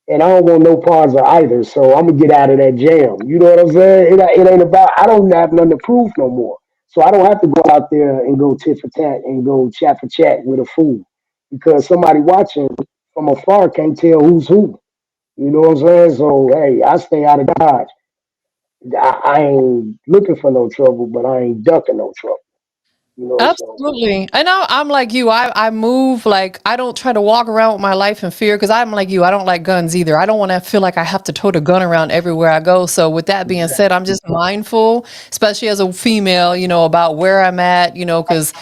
[SPEAKER 3] and I don't want no parts of either. So I'm gonna get out of that jam. You know what I'm saying? It ain't about. I don't have nothing to prove no more. So I don't have to go out there and go tit for tat and go chat for chat with a fool because somebody watching from afar can't tell who's who. You know what I'm saying? So hey, I stay out of dodge. I ain't looking for no trouble, but I ain't ducking no trouble. So
[SPEAKER 1] Absolutely. I know I'm like you. I move like I don't try to walk around with my life in fear because I'm like you. I don't like guns either. I don't want to feel like I have to tote a gun around everywhere I go. So with that being said, I'm just mindful, especially as a female, about where I'm at, because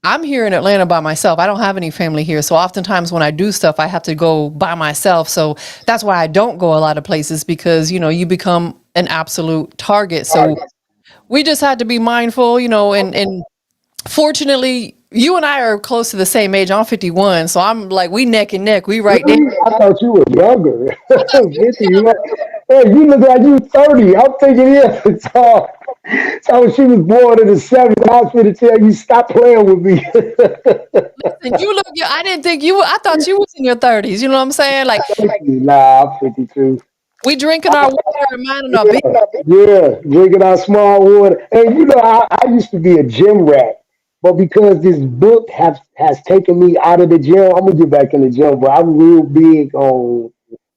[SPEAKER 1] I'm here in Atlanta by myself. I don't have any family here. So oftentimes when I do stuff, I have to go by myself. So that's why I don't go a lot of places because, you become an absolute target. So we just had to be mindful, and fortunately, you and I are close to the same age. I'm 51. So I'm like, we neck and neck. We right there.
[SPEAKER 3] Really? I thought you were younger.
[SPEAKER 1] I thought
[SPEAKER 3] 50, hey, you look like you 30. I'm thinking, yeah, so, so she was born in the 70s. I was going to tell you, stop playing with me.
[SPEAKER 1] you look, I didn't think I thought you was in your 30s. You know what I'm saying? Like
[SPEAKER 3] Nah, I'm 52.
[SPEAKER 1] we drinking our water and minding our business.
[SPEAKER 3] Yeah, drinking our small water. And I used to be a gym rat, but because this book has taken me out of the gym, I'm gonna get back in the gym. But I'm real big on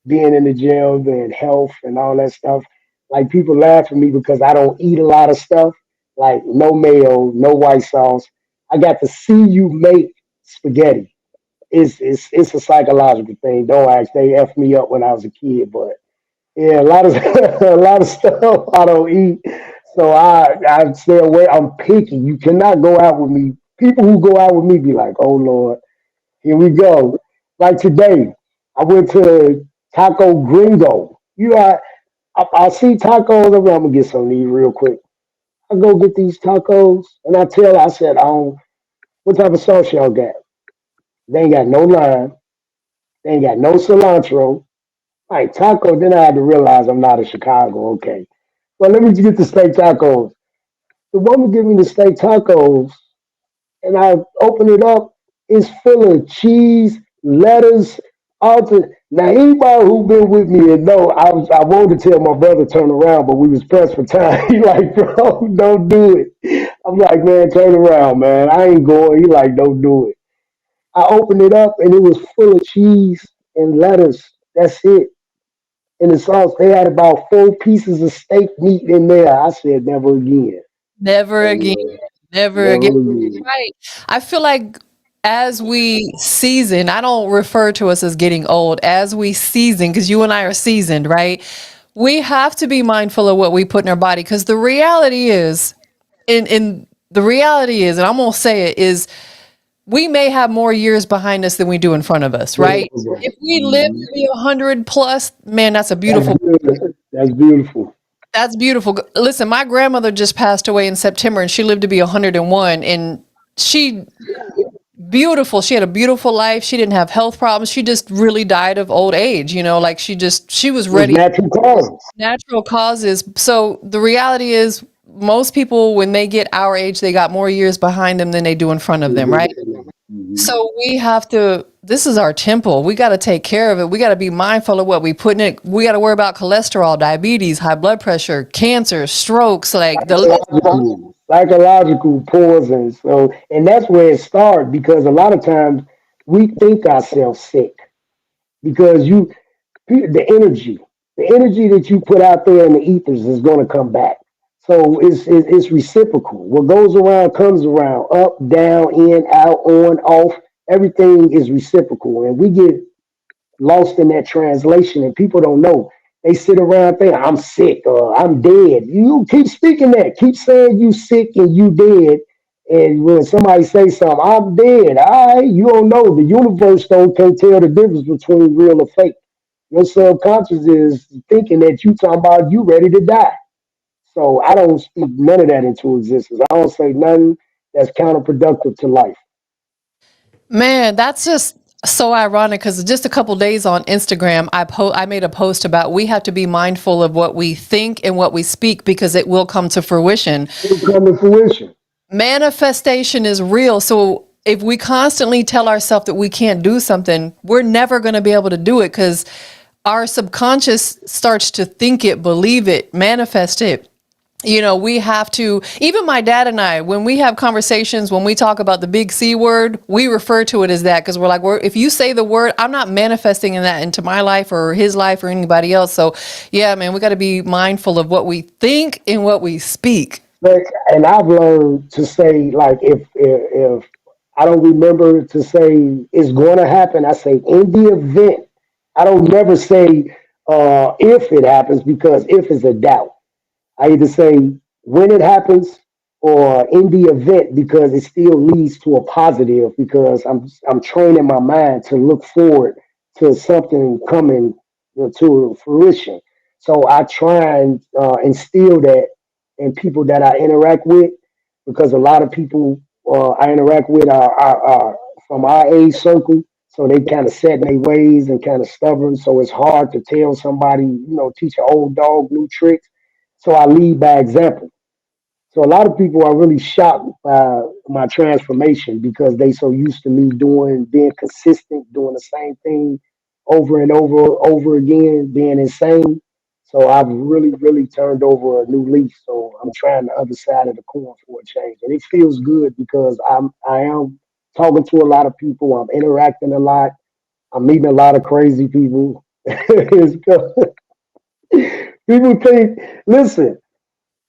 [SPEAKER 3] being in the gym and health and all that stuff. Like people laugh at me because I don't eat a lot of stuff, like no mayo, no white sauce. I got to see you make spaghetti. It's a psychological thing. Don't ask. They effed me up when I was a kid, but yeah, a lot of a lot of stuff I don't eat. So I stay away. I'm picky. You cannot go out with me. People who go out with me be like, oh Lord, here we go. Like today, I went to Taco Gringo. I see tacos. I'm gonna get some of these real quick. I go get these tacos, and I said, what type of sauce y'all got? They ain't got no lime. They ain't got no cilantro. Like taco, then I had to realize I'm not in Chicago. Okay. Well, let me get the steak tacos. The woman give me the steak tacos, and I open it up. It's full of cheese, lettuce, all the. Now, anybody who been with me and know, I wanted to tell my brother turn around, but we was pressed for time. He like, bro, don't do it. I'm like, man, turn around, man. I ain't going. He like, don't do it. I opened it up, and it was full of cheese and lettuce. That's it. In the sauce, they had about 4 pieces of steak meat in there. I said, never again.
[SPEAKER 1] Never again.
[SPEAKER 3] Never
[SPEAKER 1] Never again.
[SPEAKER 3] again.
[SPEAKER 1] Right. I feel like as we season, I don't refer to us as getting old, as we season, because you and I are seasoned, right? We have to be mindful of what we put in our body because the reality is, in the reality is, and I'm gonna say it, is we may have more years behind us than we do in front of us, right? If we live
[SPEAKER 3] Mhm.
[SPEAKER 1] to be 100 plus, man, that's a
[SPEAKER 3] That's
[SPEAKER 1] beautiful.
[SPEAKER 3] good. That's beautiful.
[SPEAKER 1] That's beautiful. Listen, my grandmother just passed away in September and she lived to be 101 and she beautiful. She had a beautiful life. She didn't have health problems. She just really died of old age, like she was
[SPEAKER 3] It was
[SPEAKER 1] ready,
[SPEAKER 3] natural causes.
[SPEAKER 1] natural causes. So the reality is most people when they get our age, they got more years behind them than they do in front of them, right?
[SPEAKER 3] Mhm.
[SPEAKER 1] So we have to, this is our temple. We got to take care of it. We got to be mindful of what we put in it. We got to worry about cholesterol, diabetes, high blood pressure, cancer, strokes, like the list.
[SPEAKER 3] Psychological poison. So, and that's where it starts because a lot of times we think ourselves sick because the energy that you put out there in the ethers is going to come back. So it's reciprocal. What goes around comes around, up, down, in, out, on, off. Everything is reciprocal, and we get lost in that translation, and people don't know. They sit around thinking, I'm sick or I'm dead. You keep speaking that. Keep saying you sick and you dead. And when somebody say something, I'm dead. All right, you don't know. The universe don't can't tell the difference between real or fake. Your subconscious is thinking that you talking about you ready to die. So I don't speak none of that into existence. I don't say nothing that's counterproductive to life.
[SPEAKER 1] Man, that's just so ironic because just a couple days on Instagram, I made a post about we have to be mindful of what we think and what we speak because it will come to fruition.
[SPEAKER 3] It'll come to fruition.
[SPEAKER 1] Manifestation is real. So if we constantly tell ourselves that we can't do something, we're never going to be able to do it because our subconscious starts to think it, believe it, manifest it. We have to, even my dad and I, when we have conversations, when we talk about the big C word, we refer to it as that because we're like, if you say the word, I'm not manifesting in that into my life or his life or anybody else. So, yeah, man, we got to be mindful of what we think and what we speak.
[SPEAKER 3] But and I've learned to say like if I don't remember to say it's going to happen, I say in the event. I don't never say if it happens because if is a doubt. I either say when it happens or in the event because it still leads to a positive because I'm training my mind to look forward to something coming to fruition. So I try and instill that in people that I interact with because a lot of people I interact with are from our age circle. So they kind of set in their ways and kind of stubborn. So it's hard to tell somebody, teach an old dog new tricks. So I lead by example. So a lot of people are really shocked by my transformation because they so used to me being consistent, doing the same thing over and over again, being insane. So I've really, really turned over a new leaf. So I'm trying the other side of the coin for a change, and it feels good because I am talking to a lot of people. I'm interacting a lot. I'm meeting a lot of crazy people. It's good. People think, listen,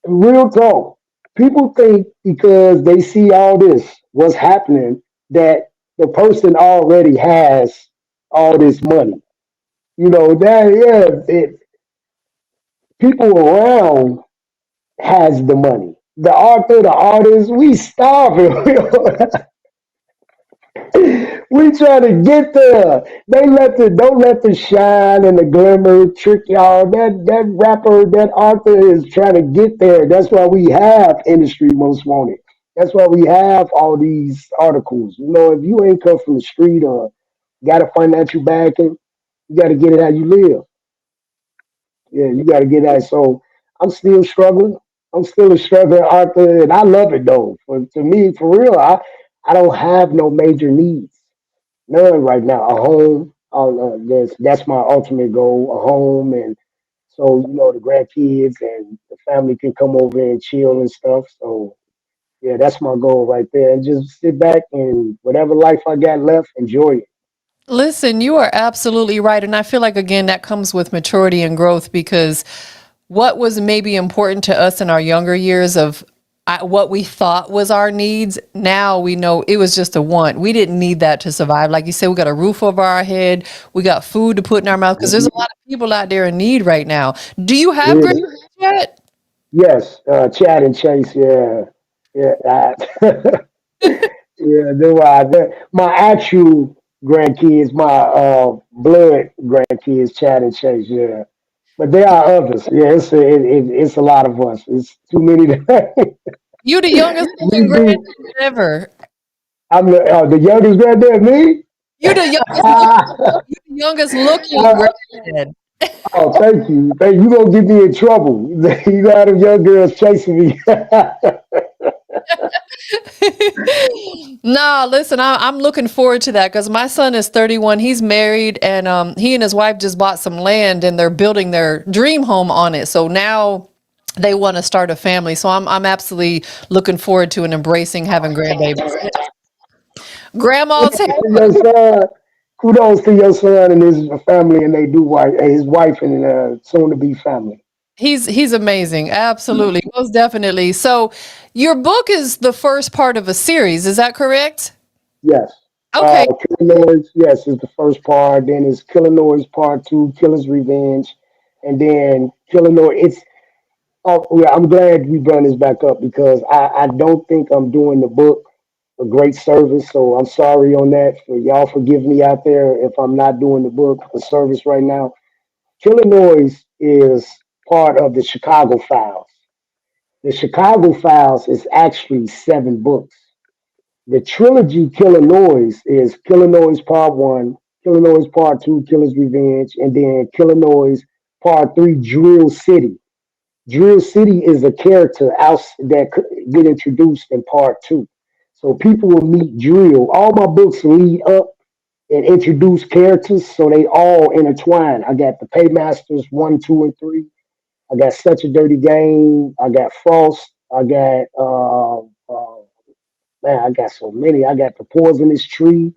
[SPEAKER 3] real talk. People think because they see all this, what's happening, that the person already has all this money. That people around has the money. The author, the artist, we starving. We try to get there. They don't let the shine and the glimmer trick y'all. That rapper, that author is trying to get there. That's why we have industry most wanted. That's why we have all these articles. If you ain't come from the street or got a financial backing, you got to get it how you live. Yeah, you got to get that. So I'm still struggling. I'm still a struggling author, and I love it though. To me, for real, I don't have no major needs. None right now. A home. That's my ultimate goal. A home, and so the grandkids and the family can come over and chill and stuff. So yeah, that's my goal right there. And just sit back and whatever life I got left, enjoy it.
[SPEAKER 1] Listen, you are absolutely right. And I feel like, again, that comes with maturity and growth because what was maybe important to us in our younger years of what we thought was our needs, now we know it was just a want. We didn't need that to survive. Like you said, we got a roof over our head, we got food to put in our mouth because there's a lot of people out there in need right now. Do you have
[SPEAKER 3] Yeah.
[SPEAKER 1] grades yet?
[SPEAKER 3] Yes, Chad and Chase. Yeah, yeah. Yeah, my actual grandkids, my blood grandkids, Chad and Chase. Yeah, but there are others. Yeah, it's a lot of us. It's too many.
[SPEAKER 1] You the youngest
[SPEAKER 3] We
[SPEAKER 1] looking granddad
[SPEAKER 3] do.
[SPEAKER 1] ever.
[SPEAKER 3] I'm the youngest granddad. Me?
[SPEAKER 1] You the youngest looking, you the youngest looking
[SPEAKER 3] Uh,
[SPEAKER 1] granddad.
[SPEAKER 3] oh, thank you. You gonna get me in trouble. You got them young girls chasing me.
[SPEAKER 1] Nah, listen, I'm looking forward to that because my son is 31. He's married, and he and his wife just bought some land, and they're building their dream home on it. So now they want to start a family. So I'm absolutely looking forward to and embracing having grandbabies. Grandma's
[SPEAKER 3] Kudos to your son. Kudos to your son and his family, and they do wife, his wife, and soon to be family.
[SPEAKER 1] he's amazing. Absolutely, most definitely. So your book is the first part of a series. Is that correct?
[SPEAKER 3] Yes.
[SPEAKER 1] Okay.
[SPEAKER 3] Killing Noise, yes, is the first part. Then it's Killing Noise Part Two, Killer's Revenge, and then Killing Noise. It's oh yeah, I'm glad we brought this back up because I don't think I'm doing the book a great service. So I'm sorry on that. For y'all forgive me out there if I'm not doing the book a service right now. Killing Noise is part of the Chicago Files. The Chicago Files is actually 7 books. The trilogy Killer Noise is Killer Noise Part One, Killer Noise Part Two, Killer's Revenge, and then Killer Noise Part Three, Drill City. Drill City is a character that could get introduced in Part Two. So people will meet Drill. All my books lead up and introduce characters, so they all intertwine. I got the Paymasters 1, 2, and 3. I got Such a Dirty Game. I got Frost. I got man, I got so many. I got the Poisonous Tree.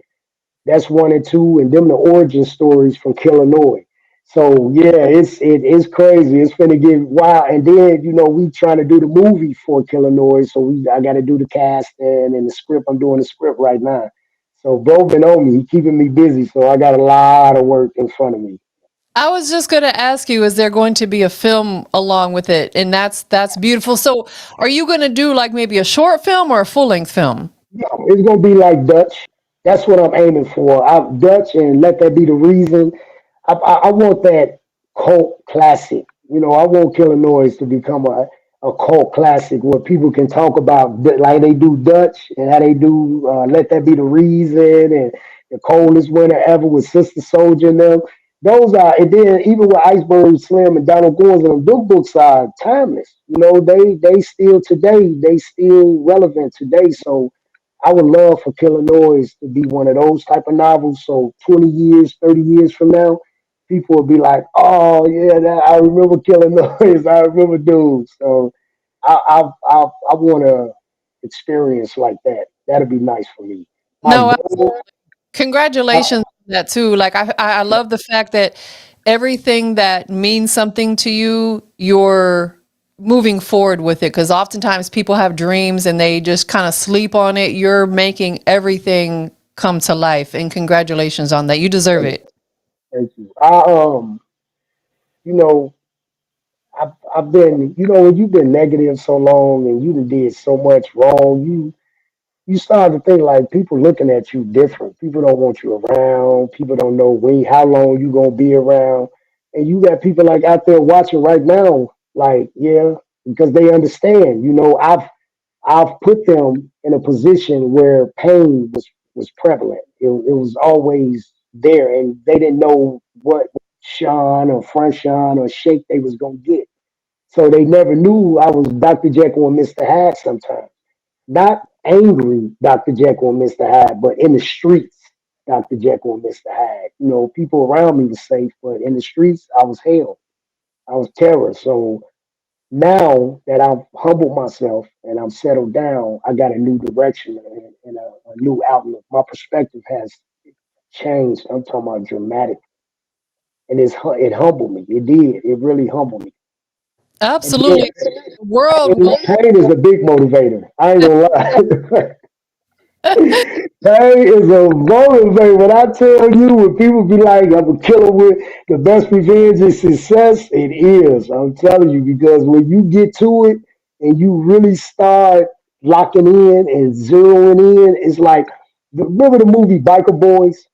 [SPEAKER 3] That's 1 and 2, and them the origin stories from Illinois. So yeah, it's crazy. It's gonna get wild. And then we trying to do the movie for Illinois, so I got to do the casting and the script. I'm doing the script right now. So bro been on me, he keeping me busy. So I got a lot of work in front of me.
[SPEAKER 1] I was just going to ask you, is there going to be a film along with it? And that's beautiful. So, are you going to do like maybe a short film or a full length film?
[SPEAKER 3] No, it's gonna be like Dutch. That's what I'm aiming for. Dutch, and let that be the reason. I want that cult classic. I want Killer Noise to become a cult classic where people can talk about like they do Dutch and how they do Let That Be the Reason and the coldest winter ever with Sister Soldier and them. Those are, and then even with Iceberg Slim and Donald Goins and them, them books are timeless. They still today, they still relevant today. So I would love for Killer Noise to be one of those type of novels. So 20 years, 30 years from now, people will be like, "Oh yeah, I remember Killer Noise. I remember dudes." So I want to experience like that. That'd be nice for me. My
[SPEAKER 1] No,
[SPEAKER 3] goal, I,
[SPEAKER 1] congratulations on that too. Like I love the fact that everything that means something to you, you're moving forward with it. Because oftentimes people have dreams and they just kind of sleep on it. You're making everything come to life, and congratulations on that. You deserve it.
[SPEAKER 3] thank you. You know, I've been, when you've been negative so long and you done did so much wrong, you start to think like people looking at you different. People don't want you around. People don't know how long you gonna be around. And you got people like out there watching right now, like, yeah, because they understand. I've put them in a position where pain was prevalent. It was always there, and they didn't know what Sean or Franchon or Shake they was gonna get. So they never knew I was Dr. Jekyll and Mr. Hyde sometimes. Not angry Dr. Jekyll and Mr. Hyde, but in the streets, Dr. Jekyll and Mr. Hyde. People around me were safe, but in the streets, I was hell. I was terror. So now that I've humbled myself and I'm settled down, I got a new direction and a new outlook. My perspective has changed. I'm talking about dramatic. And it humbled me. It did. It really humbled me. And then,
[SPEAKER 1] Absolutely. The world
[SPEAKER 3] and pain is a big motivator. I ain't gonna lie. Pain is a motivator. When I tell you, when people be like, I'm a killer with the best revenge is success, it is. I'm telling you, because when you get to it and you really start locking in and zeroing in, it's like, remember the movie Biker Boys?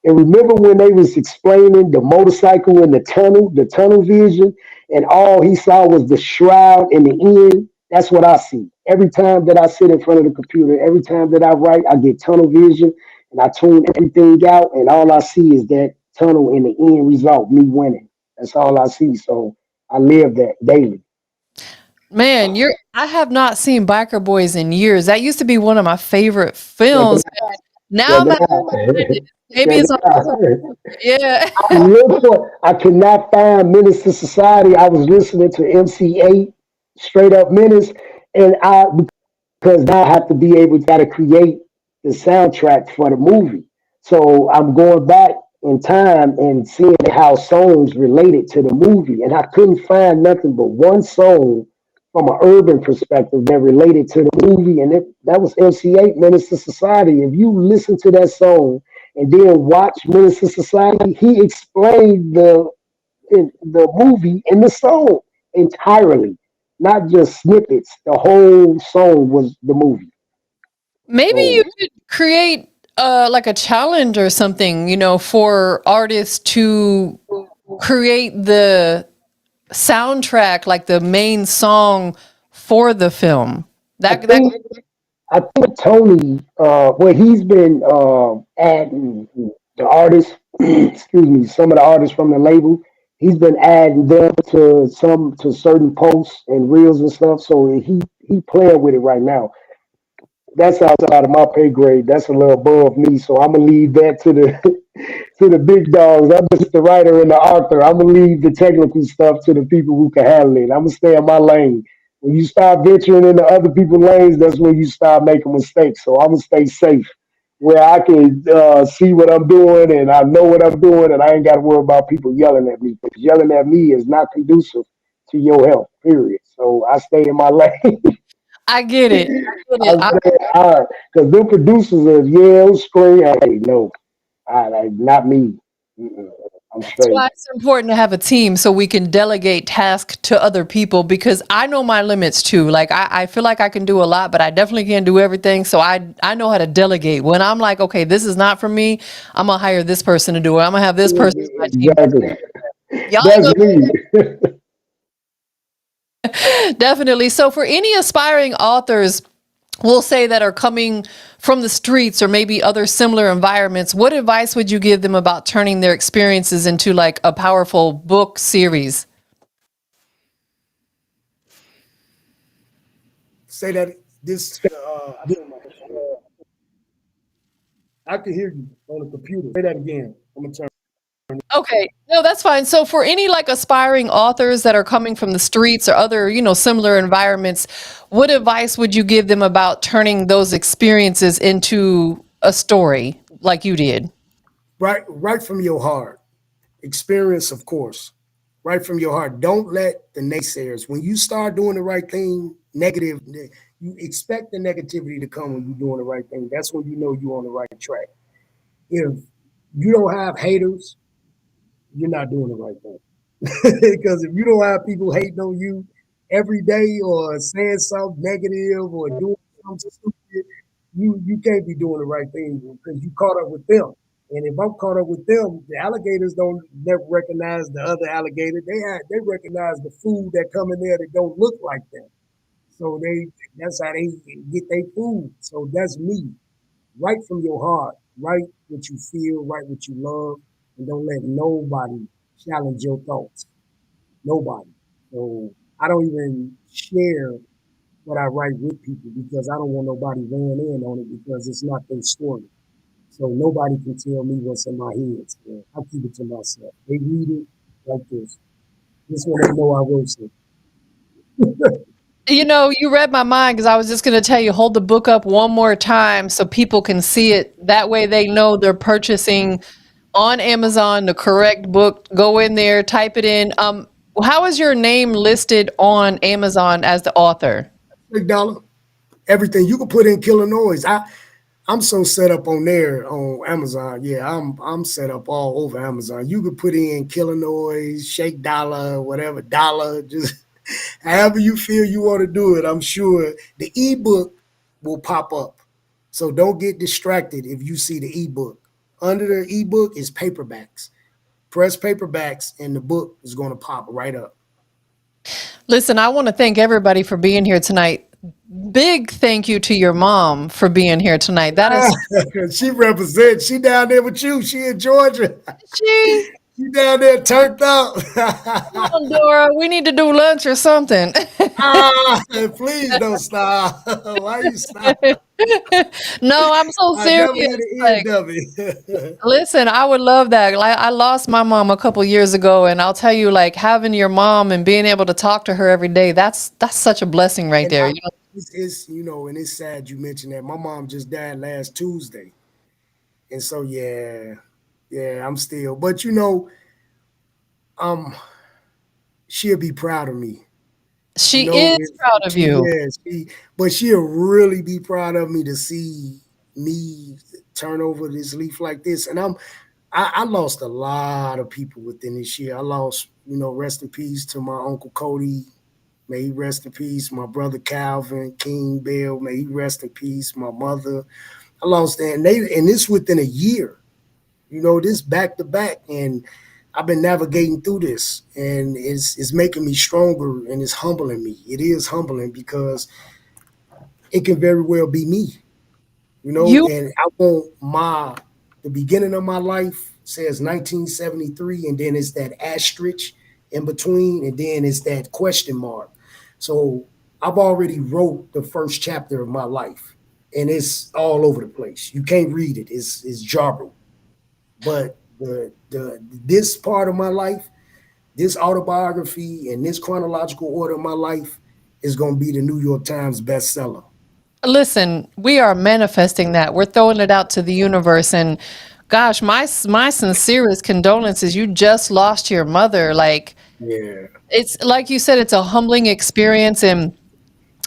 [SPEAKER 3] And remember when they was explaining the motorcycle in the tunnel vision, and all he saw was the shroud in the end? That's what I see. Every time that I sit in front of the computer, every time that I write, I get tunnel vision and I tune everything out, and all I see is that tunnel in the end result, me winning. That's all I see. So I live that daily.
[SPEAKER 1] Man, I have not seen Biker Boys in years. That used to be one of my favorite
[SPEAKER 3] Check
[SPEAKER 1] films.
[SPEAKER 3] it out.
[SPEAKER 1] Now
[SPEAKER 3] Check
[SPEAKER 1] I'm
[SPEAKER 3] it
[SPEAKER 1] at,
[SPEAKER 3] out.
[SPEAKER 1] maybe
[SPEAKER 3] Check
[SPEAKER 1] it's
[SPEAKER 3] it
[SPEAKER 1] on.
[SPEAKER 3] out.
[SPEAKER 1] Yeah.
[SPEAKER 3] I could not find Menace to Society. I was listening to MC8, Straight Up Menace, and because now I have to be able to create the soundtrack for the movie. So I'm going back in time and seeing how songs related to the movie, and I couldn't find nothing but one song from an urban perspective that related to the movie, and that was MC8, Menace to Society. If you listen to that song and then watch Menace to Society, he explained in the movie in the song entirely, not just snippets. The whole song was the movie.
[SPEAKER 1] Maybe
[SPEAKER 3] So
[SPEAKER 1] you could create like a challenge or something, for artists to create the soundtrack, like the main song for the film.
[SPEAKER 3] I
[SPEAKER 1] That
[SPEAKER 3] think I think Tony, he's been adding the artists, excuse me, some of the artists from the label. He's been adding them to certain posts and reels and stuff. So he playing with it right now. That's outside of my pay grade. That's a little above me. So I'm gonna leave that to the to the big dogs. I'm just the writer and the author. I'm gonna leave the technical stuff to the people who can handle it. I'm gonna stay in my lane. When you start venturing into other people's lanes, that's when you start making mistakes. So I'm gonna stay safe, where I can see what I'm doing and I know what I'm doing, and I ain't got to worry about people yelling at me. Because yelling at me is not conducive to your health. Period. So I stay in my lane.
[SPEAKER 1] I get it. I get
[SPEAKER 3] I
[SPEAKER 1] it.
[SPEAKER 3] stay hard because them producers are yell, scream. Hey, no, not me. Mm-mm. I'm
[SPEAKER 1] That's
[SPEAKER 3] straight.
[SPEAKER 1] why it's important to have a team so we can delegate tasks to other people because I know my limits too. Like I feel like I can do a lot, but I definitely can't do everything. So I know how to delegate. When I'm like, okay, this is not for me, I'm gonna hire this person to do it. I'm gonna have this person on my team.
[SPEAKER 3] Exactly.
[SPEAKER 1] Y'all ain't
[SPEAKER 3] That's
[SPEAKER 1] gonna
[SPEAKER 3] me.
[SPEAKER 1] definitely. So for any aspiring authors, we'll say that are coming from the streets or maybe other similar environments, what advice would you give them about turning their experiences into like a powerful book series?
[SPEAKER 4] Say that this. I can hear you on the computer. Say that again. I'm gonna turn.
[SPEAKER 1] Okay, no, that's fine. So for any like aspiring authors that are coming from the streets or other, similar environments, what advice would you give them about turning those experiences into a story like you did?
[SPEAKER 4] Right from your heart. Experience, of course. Right from your heart. Don't let the naysayers. When you start doing the right thing, negative. You expect the negativity to come when you're doing the right thing. That's when you know you're on the right track. If you don't have haters, you're not doing the right thing. Because if you don't have people hating on you every day or saying something negative or doing something stupid, you can't be doing the right thing because you caught up with them. And if I'm caught up with them, the alligators don't never recognize the other alligator. They recognize the food that come in there that don't look like them. So that's how they get their food. So that's me. Write from your heart. Write what you feel. Write what you love, and don't let nobody challenge your thoughts. Nobody. So I don't even share what I write with people because I don't want nobody weighing in on it because it's not their story. So nobody can tell me what's in my head. So I keep it to myself. They read it like this. This one they know I wrote it.
[SPEAKER 1] You read my mind because I was just going to tell you, hold the book up one more time so people can see it. That way they know they're purchasing on Amazon the correct book. Go in there, type it in. How is your name listed on Amazon as the author?
[SPEAKER 4] $6. Everything you can put in killer noise. I'm so set up on there on Amazon. Yeah, I'm set up all over Amazon. You could put in killer noise, shake dollar, whatever dollar, just however you feel you want to do it. I'm sure the ebook will pop up. So don't get distracted if you see the ebook. Under the ebook is paperbacks. Press paperbacks and the book is going to pop right up.
[SPEAKER 1] Listen, I want to thank everybody for being here tonight. Big thank you to your mom for being here tonight. That is
[SPEAKER 4] She represents. She down there with you. She in Georgia.
[SPEAKER 1] she.
[SPEAKER 4] She down there turned up.
[SPEAKER 1] Come on, Dora. We need to do lunch or something.
[SPEAKER 4] Ah, please don't stop. Why you stop?
[SPEAKER 1] No, I'm so
[SPEAKER 4] I never hear
[SPEAKER 1] serious.
[SPEAKER 4] the
[SPEAKER 1] Like,
[SPEAKER 4] end of it.
[SPEAKER 1] listen, I would love that. Like, I lost my mom a couple years ago, and I'll tell you, like, having your mom and being able to talk to her every day, that's such a blessing right
[SPEAKER 4] and
[SPEAKER 1] there.
[SPEAKER 4] it's and it's sad you mentioned that. My mom just died last Tuesday, and so yeah, I'm still. But um, she'll be proud of me.
[SPEAKER 1] She is
[SPEAKER 4] If
[SPEAKER 1] proud of
[SPEAKER 4] she
[SPEAKER 1] you.
[SPEAKER 4] yeah, but she'll really be proud of me to see me turn over this leaf like this. And I lost a lot of people within this year. I lost, rest in peace to my uncle Cody. May he rest in peace. My brother Calvin King Bill. May he rest in peace. My mother. I lost that, and this within a year. This back to back, and I've been navigating through this, and it's making me stronger, and it's humbling me. It is humbling because it can very well be me,
[SPEAKER 1] You
[SPEAKER 4] and I want the beginning of my life says 1973, and then it's that asterisk in between, and then it's that question mark. So I've already wrote the first chapter of my life, and it's all over the place. You can't read it. It's jarbled. But the this part of my life, this autobiography, and this chronological order of my life is going to be the New York Times bestseller.
[SPEAKER 1] listen, we are manifesting that. We're throwing it out to the universe and gosh, my sincerest condolences. You just lost your mother. Like
[SPEAKER 4] Yeah.
[SPEAKER 1] it's like you said, it's a humbling experience and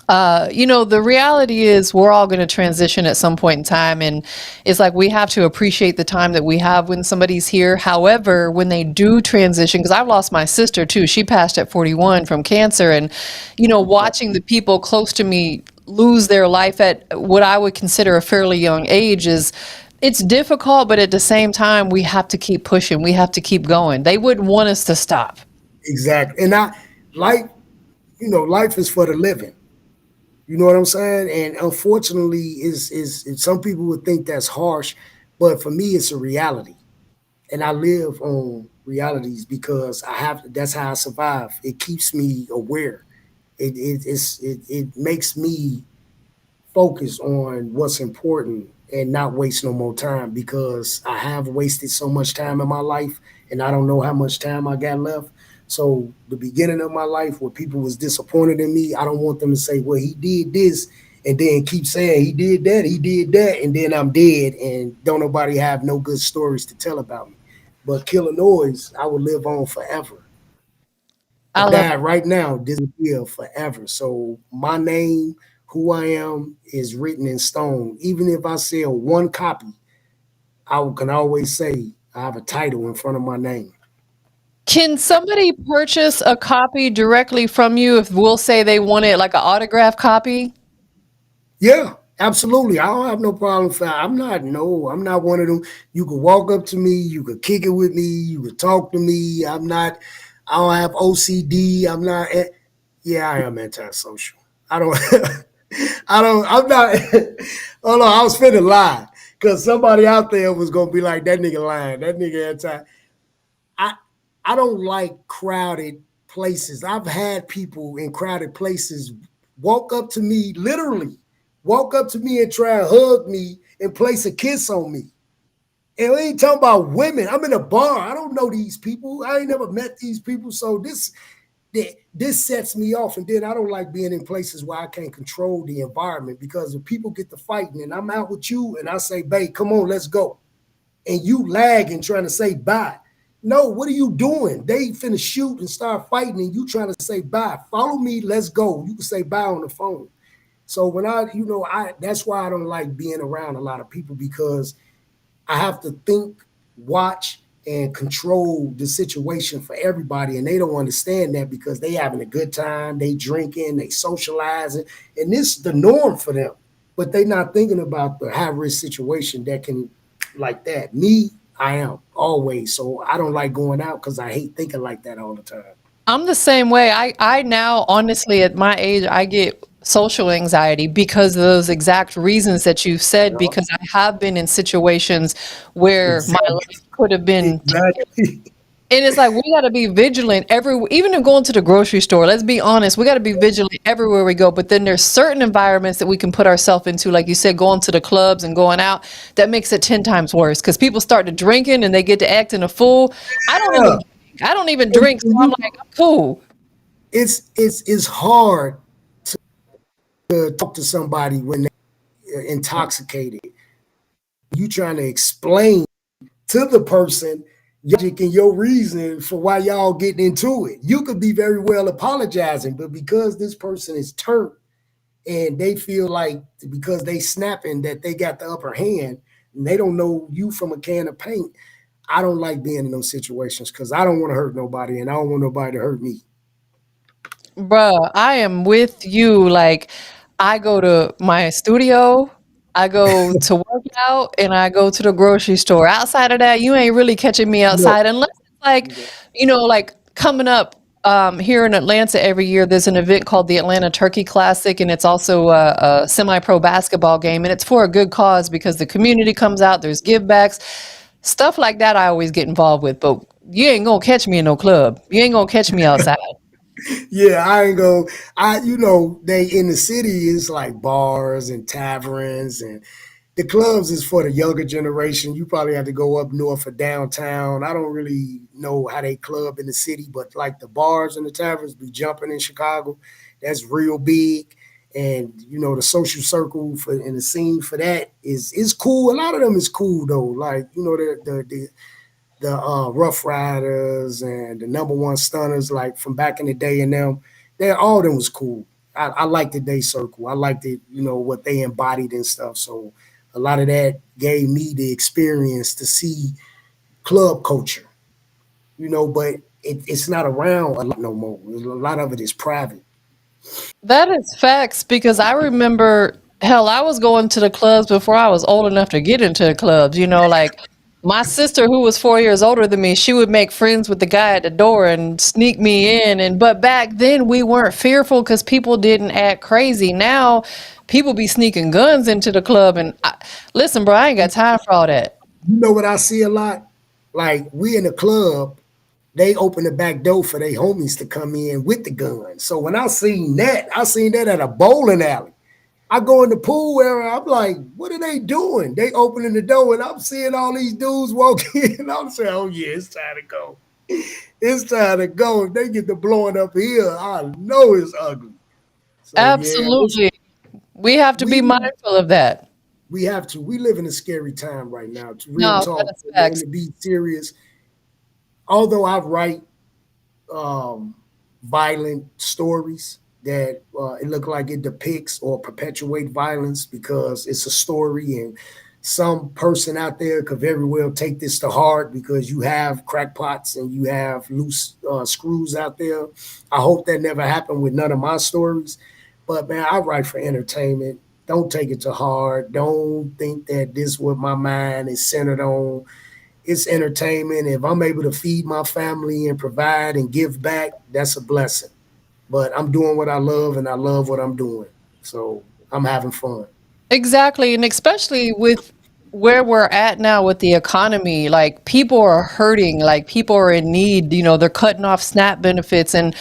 [SPEAKER 1] The reality is we're all going to transition at some point in time. And it's like we have to appreciate the time that we have when somebody's here. However, when they do transition, because I've lost my sister too, she passed at 41 from cancer. And, watching the people close to me lose their life at what I would consider a fairly young age it's difficult, but at the same time, we have to keep pushing. We have to keep going. They wouldn't want us to stop.
[SPEAKER 4] Exactly. And life, life is for the living. You know what I'm saying? And unfortunately, is some people would think that's harsh, but for me, it's a reality. And I live on realities because I have. That's how I survive. It keeps me aware. It makes me focus on what's important and not waste no more time because I have wasted so much time in my life and I don't know how much time I got left. So the beginning of my life where people was disappointed in me, I don't want them to say, well, he did this and then keep saying he did that, and then I'm dead and don't nobody have no good stories to tell about me. But Killer Noise, I would live on forever. I
[SPEAKER 1] I love
[SPEAKER 4] died right now, disappear forever. So my name, who I am, is written in stone. Even if I sell one copy, I can always say I have a title in front of my name.
[SPEAKER 1] Can somebody purchase a copy directly from you if we'll say they want it like an autograph copy?
[SPEAKER 4] Yeah, absolutely. I don't have no problem with that. I'm not no, I'm not one of them. You could walk up to me, you could kick it with me, you could talk to me. I don't have OCD. Yeah, I am antisocial. I don't I'm not hold on, I was finna lie. Cause somebody out there was gonna be like, that nigga lying, that nigga anti. I I don't like crowded places. I've had people in crowded places walk up to me, literally, walk up to me and try and hug me and place a kiss on me. And we ain't talking about women. I'm in a bar. I don't know these people. I ain't never met these people. So this sets me off. And then I don't like being in places where I can't control the environment because if people get to fighting and I'm out with you and I say, babe, come on, let's go. And you lag and trying to say bye. No, what are you doing? They finna shoot and start fighting and you trying to say bye. Follow me, let's go. You can say bye on the phone. So when I that's why I don't like being around a lot of people because I have to think, watch, and control the situation for everybody. And they don't understand that because they having a good time, they drinking, they socializing, and this is the norm for them. But they not thinking about the high risk situation that can like that. Me, I am always. So I don't like going out because I hate thinking like that all the time.
[SPEAKER 1] I'm the same way. I now, honestly, at my age, I get social anxiety because of those exact reasons that you've said,
[SPEAKER 4] Yeah,
[SPEAKER 1] because I have been in situations where my
[SPEAKER 4] exactly.
[SPEAKER 1] life could have been taken.
[SPEAKER 4] Exactly.
[SPEAKER 1] And it's like we got to be vigilant even in going to the grocery store. Let's be honest, we got to be vigilant everywhere we go. But then there's certain environments that we can put ourselves into, like you said, going to the clubs and going out. That makes it 10 times worse because people start to drinking and they get to acting a fool. I don't even
[SPEAKER 4] Yeah.
[SPEAKER 1] drink. I don't even drink, so I'm like, I'm cool.
[SPEAKER 4] It's hard to talk to somebody when they're intoxicated. You trying to explain to the person your logic and your reason for why y'all getting into it. You could be very well apologizing, but because this person is turned and they feel like because they snapping that they got the upper hand and they don't know you from a can of paint. I don't like being in those situations because I don't want to hurt nobody and I don't want nobody to hurt me.
[SPEAKER 1] Bruh, I am with you. Like, I go to my studio, I go to work out, and I go to the grocery store. Outside of that, you ain't really catching me
[SPEAKER 4] No.
[SPEAKER 1] outside unless it's like, like coming up here in Atlanta every year, there's an event called the Atlanta Turkey Classic, and it's also a semi-pro basketball game, and it's for a good cause because the community comes out, there's give backs, stuff like that I always get involved with, but you ain't gonna catch me in no club. You ain't gonna catch me outside.
[SPEAKER 4] Yeah, I ain't go. They in the city is like bars and taverns and the clubs is for the younger generation. You probably have to go up north or downtown. I don't really know how they club in the city, but like the bars and the taverns be jumping in Chicago. That's real big. And the social circle for and the scene for that is cool. A lot of them is cool though. Like the Rough Riders and the number one stunners, like from back in the day, and them, they all them was cool. I liked the day circle. I liked it, what they embodied and stuff. So a lot of that gave me the experience to see club culture, but it's not around a lot no more. A lot of it is private.
[SPEAKER 1] That is facts because I remember, hell, I was going to the clubs before I was old enough to get into the clubs. Like my sister, who was 4 years older than me, she would make friends with the guy at the door and sneak me in. But back then we weren't fearful because people didn't act crazy. Now people be sneaking guns into the club, and listen, bro, I ain't got time for all that.
[SPEAKER 4] You know what I see a lot? Like we in the club, they open the back door for their homies to come in with the gun. So when I seen that at a bowling alley. I go in the pool area. I'm like, what are they doing? They opening the door, and I'm seeing all these dudes walk in. I'm saying, oh yeah, it's time to go. It's time to go. If they get to blowing up here, I know it's ugly. So yeah,
[SPEAKER 1] Absolutely. We have to be
[SPEAKER 4] we
[SPEAKER 1] mindful of that.
[SPEAKER 4] we have to. We live in a scary time right now. To real
[SPEAKER 1] No,
[SPEAKER 4] talk,
[SPEAKER 1] that's
[SPEAKER 4] and
[SPEAKER 1] facts.
[SPEAKER 4] to be serious. Although I write um, violent stories that it look like it depicts or perpetuate violence because it's a story and some person out there could very well take this to heart because you have crackpots and you have loose screws out there. I hope that never happened with none of my stories. But man, I write for entertainment. Don't take it to heart. Don't think that this is what my mind is centered on. It's entertainment. If I'm able to feed my family and provide and give back, that's a blessing. But I'm doing what I love and I love what I'm doing. So I'm having fun.
[SPEAKER 1] Exactly, and especially with where we're at now with the economy, like people are hurting, like people are in need, they're cutting off SNAP benefits and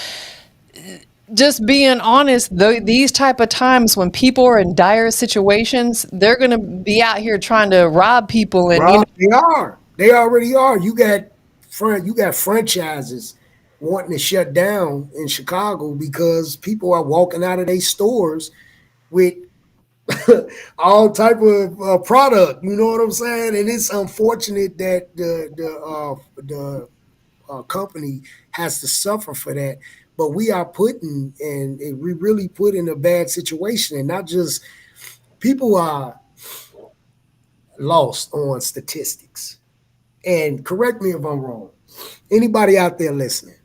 [SPEAKER 1] just being honest, these type of times when people are in dire situations, they're going to be out here trying to rob people and
[SPEAKER 4] Rob, they are. They already are. You got franchises wanting to shut down in Chicago because people are walking out of their stores with all type of product. You know what I'm saying? And it's unfortunate that the company has to suffer for that. But we are putting and we really put in a bad situation, and not just people are lost on statistics. And correct me if I'm wrong. Anybody out there listening?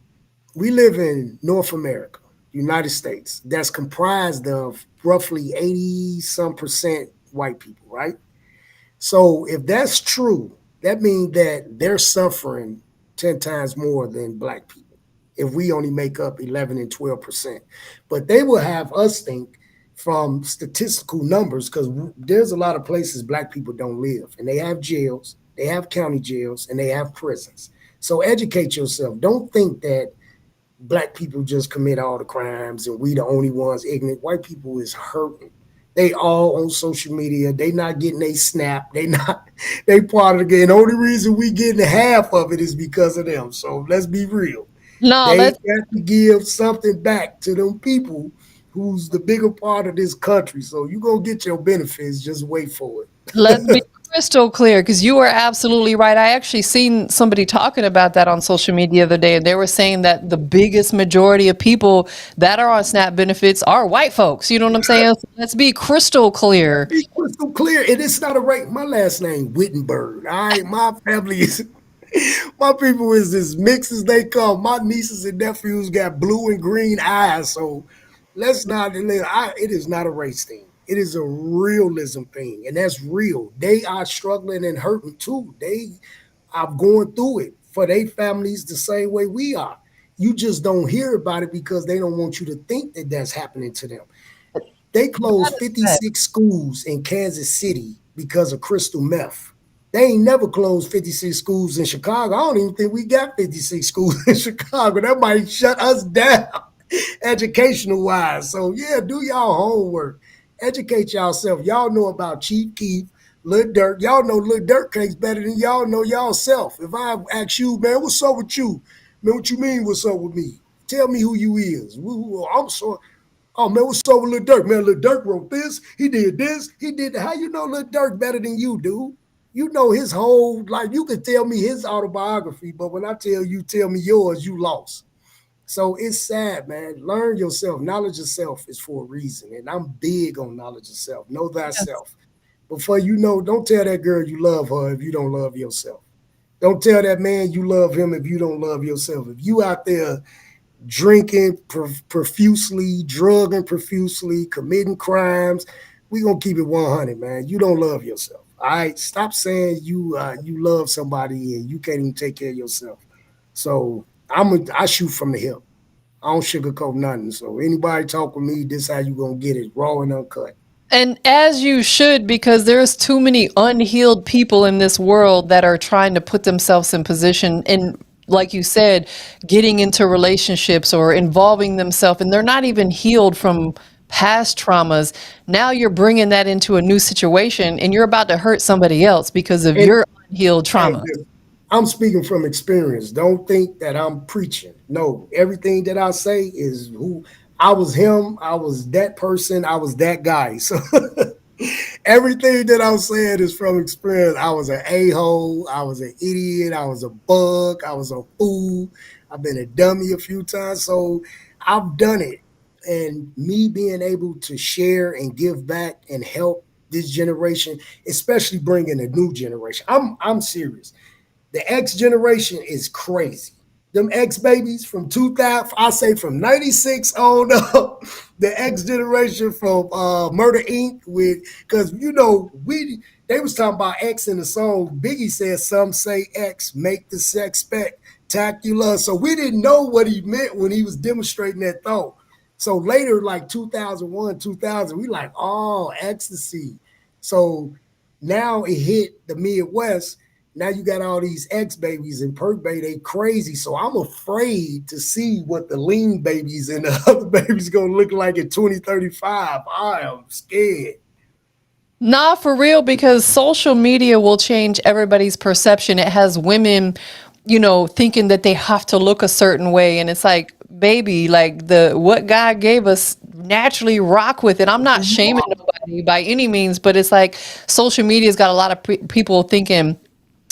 [SPEAKER 4] We live in North America, United States, that's comprised of roughly 80 some percent white people, right? So if that's true, that means that they're suffering 10 times more than black people if we only make up 11 and 12%. But they will have us think from statistical numbers because there's a lot of places black people don't live, and they have jails, they have county jails, and they have prisons. So educate yourself. Don't think that black people just commit all the crimes and we the only ones ignorant. White people is hurting. They all on social media. They not getting a snap. They not. They part of the game. The only reason we getting half of it is because of them. So let's be real.
[SPEAKER 1] no,
[SPEAKER 4] They got to give something back to them people who's the bigger part of this country. So you gonna get your benefits. Just wait for
[SPEAKER 1] let's be
[SPEAKER 4] it.
[SPEAKER 1] crystal clear because you are absolutely right. I actually seen somebody talking about that on social media the other day, and they were saying that the biggest majority of people that are on SNAP benefits are white folks. You know what I'm saying? So let's be crystal clear.
[SPEAKER 4] Be crystal clear. And it's not a right. My last name Wittenberg. All right, my family is my people is as mixed as they come. My nieces and nephews got blue and green eyes. So let's not. It is not a race thing. It is a realism thing, and that's real. They are struggling and hurting too. They are going through it for their families the same way we are. You just don't hear about it because they don't want you to think that that's happening to them. They
[SPEAKER 1] That
[SPEAKER 4] closed
[SPEAKER 1] is fact.
[SPEAKER 4] 56 schools in Kansas City because of crystal meth. They ain't never closed 56 schools in Chicago. I don't even think we got 56 schools in Chicago. That might shut us down educational wise. So yeah, do y'all homework. Educate yourself. Y'all know about Chief Keef, Lil Durk. Y'all know Lil Durk case better than y'all know y'all self. If I ask you, man, what's up with you? Man, what you mean what's up with me? Tell me who you is. I'm sorry. Oh man, what's up with Lil Durk? Man, Lil Durk wrote this. He did this. He did that. How you know Lil Durk better than you, dude? You know his whole life. You can tell me his autobiography, but when I tell you, tell me yours, you lost. So it's sad, man. Learn yourself. Knowledge of self is for a reason. And I'm big on knowledge of self. Know
[SPEAKER 1] Yes.
[SPEAKER 4] thyself. Before you know, don't tell that girl you love her if you don't love yourself. Don't tell that man you love him if you don't love yourself. If you out there drinking profusely, drugging profusely, committing crimes, we gonna keep it 100, man. You don't love yourself. All right, stop saying you love somebody and you can't even take care of yourself. So I shoot from the hip. I don't sugarcoat nothing. So anybody talk with me, this how you gonna get it, raw and uncut.
[SPEAKER 1] And as you should, because there's too many unhealed people in this world that are trying to put themselves in position and, like you said, getting into relationships or involving themselves, and they're not even healed from past traumas. Now you're bringing that into a new situation and you're about to hurt somebody else because of
[SPEAKER 4] And
[SPEAKER 1] your unhealed
[SPEAKER 4] hey,
[SPEAKER 1] trauma.
[SPEAKER 4] I'm speaking from experience. Don't think that I'm preaching. No, everything that I say is who I was him, I was that person, I was that guy. So everything that I'm saying is from experience. I was an a-hole, I was an idiot, I was a bug, I was a fool, I've been a dummy a few times. So I've done it. And me being able to share and give back and help this generation, especially bringing a new generation. I'm serious. The X generation is crazy. Them X babies from 2000, I say from 96 on up, the X generation from Murder Inc. with, because they was talking about X in the song. Biggie said, some say X, make the sex spectacular. So we didn't know what he meant when he was demonstrating that thought. So later, like 2001, 2000, we like, oh, ecstasy. So now it hit the Midwest. Now you got all these X babies and perk baby, they crazy. So I'm afraid to see what the lean babies and the other babies gonna look like in 2035. I am scared.
[SPEAKER 1] Nah, for real, because social media will change everybody's perception. It has women, thinking that they have to look a certain way. And it's like, baby, like the what God gave us, naturally rock with it. I'm not shaming nobody by any means, but it's like social media's got a lot of people thinking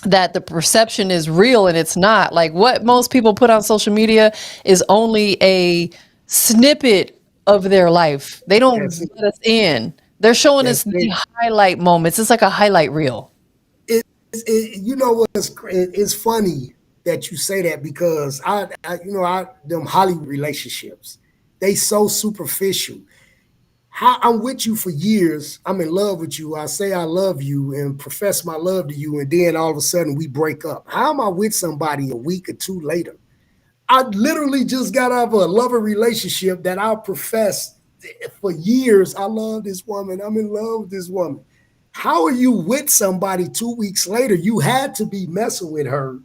[SPEAKER 1] that the perception is real and it's not. Like what most people put on social media is only a snippet of their life. They
[SPEAKER 4] That's
[SPEAKER 1] don't
[SPEAKER 4] it.
[SPEAKER 1] let us in. They're showing us
[SPEAKER 4] That's
[SPEAKER 1] the
[SPEAKER 4] it.
[SPEAKER 1] highlight moments. It's like a highlight reel.
[SPEAKER 4] You know what's it's funny that you say that because I them Hollywood relationships, they so superficial. How I'm with you for years, I'm in love with you. I say I love you and profess my love to you, and then all of a sudden we break up. How am I with somebody a week or two later? I literally just got out of a loving relationship that I professed for years. I love this woman. I'm in love with this woman. How are you with somebody 2 weeks later? You had to be messing with her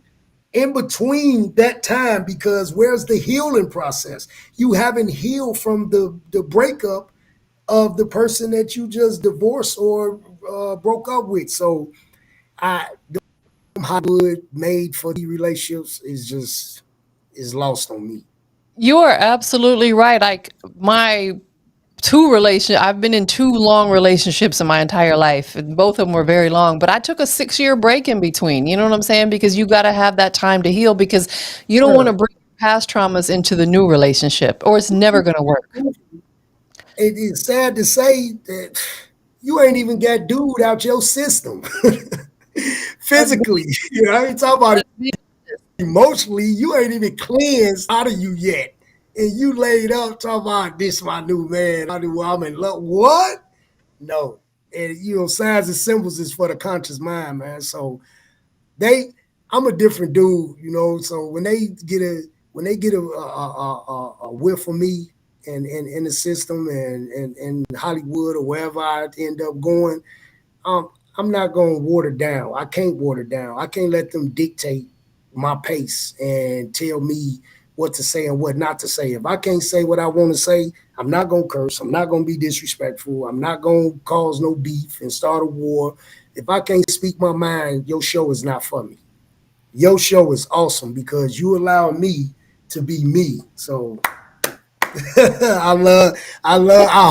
[SPEAKER 4] in between that time because where's the healing process? You haven't healed from the breakup of the person that you just divorced or broke up with. So I Hollywood made for the relationships is lost on me.
[SPEAKER 1] You are absolutely right. Like my I've been in two long relationships in my entire life, and both of them were very long, but I took a 6 year break in between. You know what I'm saying? Because you got to have that time to heal because you don't want to
[SPEAKER 4] Yeah.
[SPEAKER 1] bring past traumas into the new relationship or it's never going to work.
[SPEAKER 4] It is sad to say that you ain't even got dude out your system
[SPEAKER 1] Let's be,
[SPEAKER 4] physically. I ain't talking about
[SPEAKER 1] let's be
[SPEAKER 4] emotionally. You ain't even cleansed out of you yet. And you laid up talking about this my new man. I'm in love. What? No. And signs and symbols is for the conscious mind, man. So they I'm a different dude. So when they get a whiff of me and in the system and Hollywood or wherever I end up going, I'm not going to water down. I can't water down. I can't let them dictate my pace and tell me what to say and what not to say. If I can't say what I want to say, I'm not going to curse. I'm not going to be disrespectful. I'm not going to cause no beef and start a war. If I can't speak my mind, your show is not for me. Your show is awesome because you allow me to be me. So I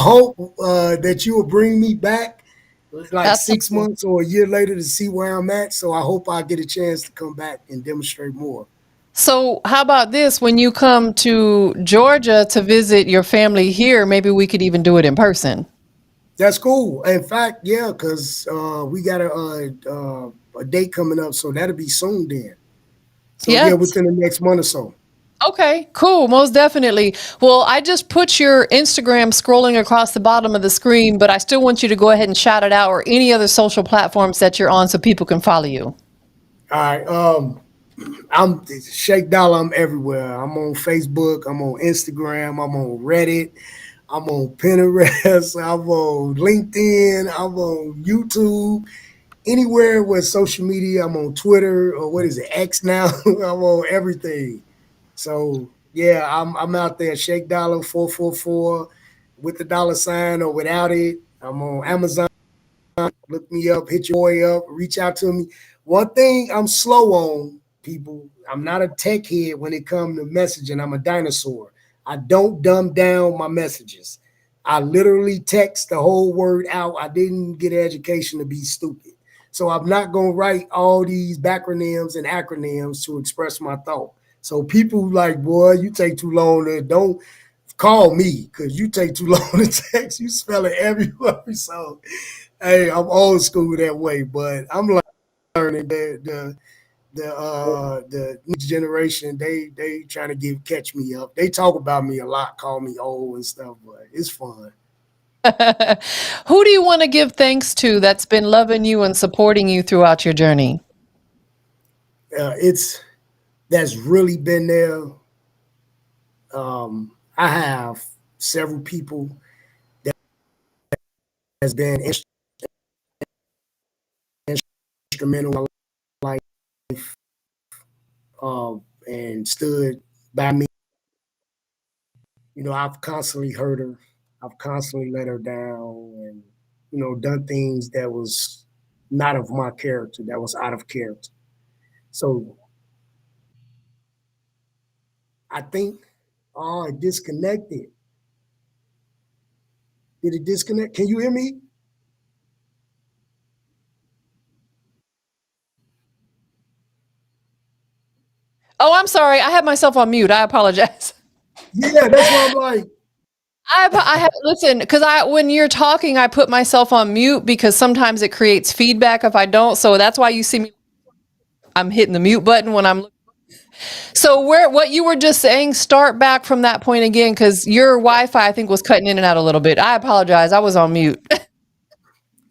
[SPEAKER 4] hope that you will bring me back like 6
[SPEAKER 1] absolutely.
[SPEAKER 4] months or a year later to see where I'm at. So I hope I get a chance to come back and demonstrate more.
[SPEAKER 1] So, how about this? When you come to Georgia to visit your family here, maybe we could even do it in person.
[SPEAKER 4] That's cool. In fact, yeah, because we got a date coming up, so that'll be soon then. So yeah,
[SPEAKER 1] Yes.
[SPEAKER 4] within the next month or so.
[SPEAKER 1] Okay, cool. Most definitely. Well, I just put your Instagram scrolling across the bottom of the screen, but I still want you to go ahead and shout it out or any other social platforms that you're on so people can follow you.
[SPEAKER 4] All right. I'm Shake Dolla. I'm everywhere. I'm on Facebook. I'm on Instagram. I'm on Reddit. I'm on Pinterest. I'm on LinkedIn. I'm on YouTube. Anywhere with social media. I'm on Twitter or what is it, X now. I'm on everything. So yeah, I'm out there. Shake Dollar 444 with the dollar sign or without it. I'm on Amazon. Look me up, hit your boy up, reach out to me. One thing I'm slow on, people, I'm not a tech head when it comes to messaging. I'm a dinosaur. I don't dumb down my messages. I literally text the whole word out. I didn't get an education to be stupid. So I'm not going to write all these backronyms and acronyms to express my thought. So people like, boy, you take too long to don't call me because you take too long to text. You spell it everywhere. So hey, I'm old school that way, but I'm learning the next generation. They trying to catch me up. They talk about me a lot, call me old and stuff, but it's fun.
[SPEAKER 1] Who do you want to give thanks to that's been loving you and supporting you throughout your journey?
[SPEAKER 4] It's that's really been there. I have several people that has been instrumental in my life and stood by me. I've constantly hurt her. I've constantly let her down and, done things that was not of my character, that was out of character. So I think, oh, it disconnected. Did it disconnect? Can you hear me?
[SPEAKER 1] Oh, I'm sorry. I had myself on mute. I apologize.
[SPEAKER 4] Yeah, that's why I'm like,
[SPEAKER 1] I have listen because I when you're talking, I put myself on mute because sometimes it creates feedback if I don't. So that's why you see me. I'm hitting the mute button when I'm. So where what you were just saying, start back from that point again because your Wi-Fi I think was cutting in and out a little bit. I apologize. I was on mute.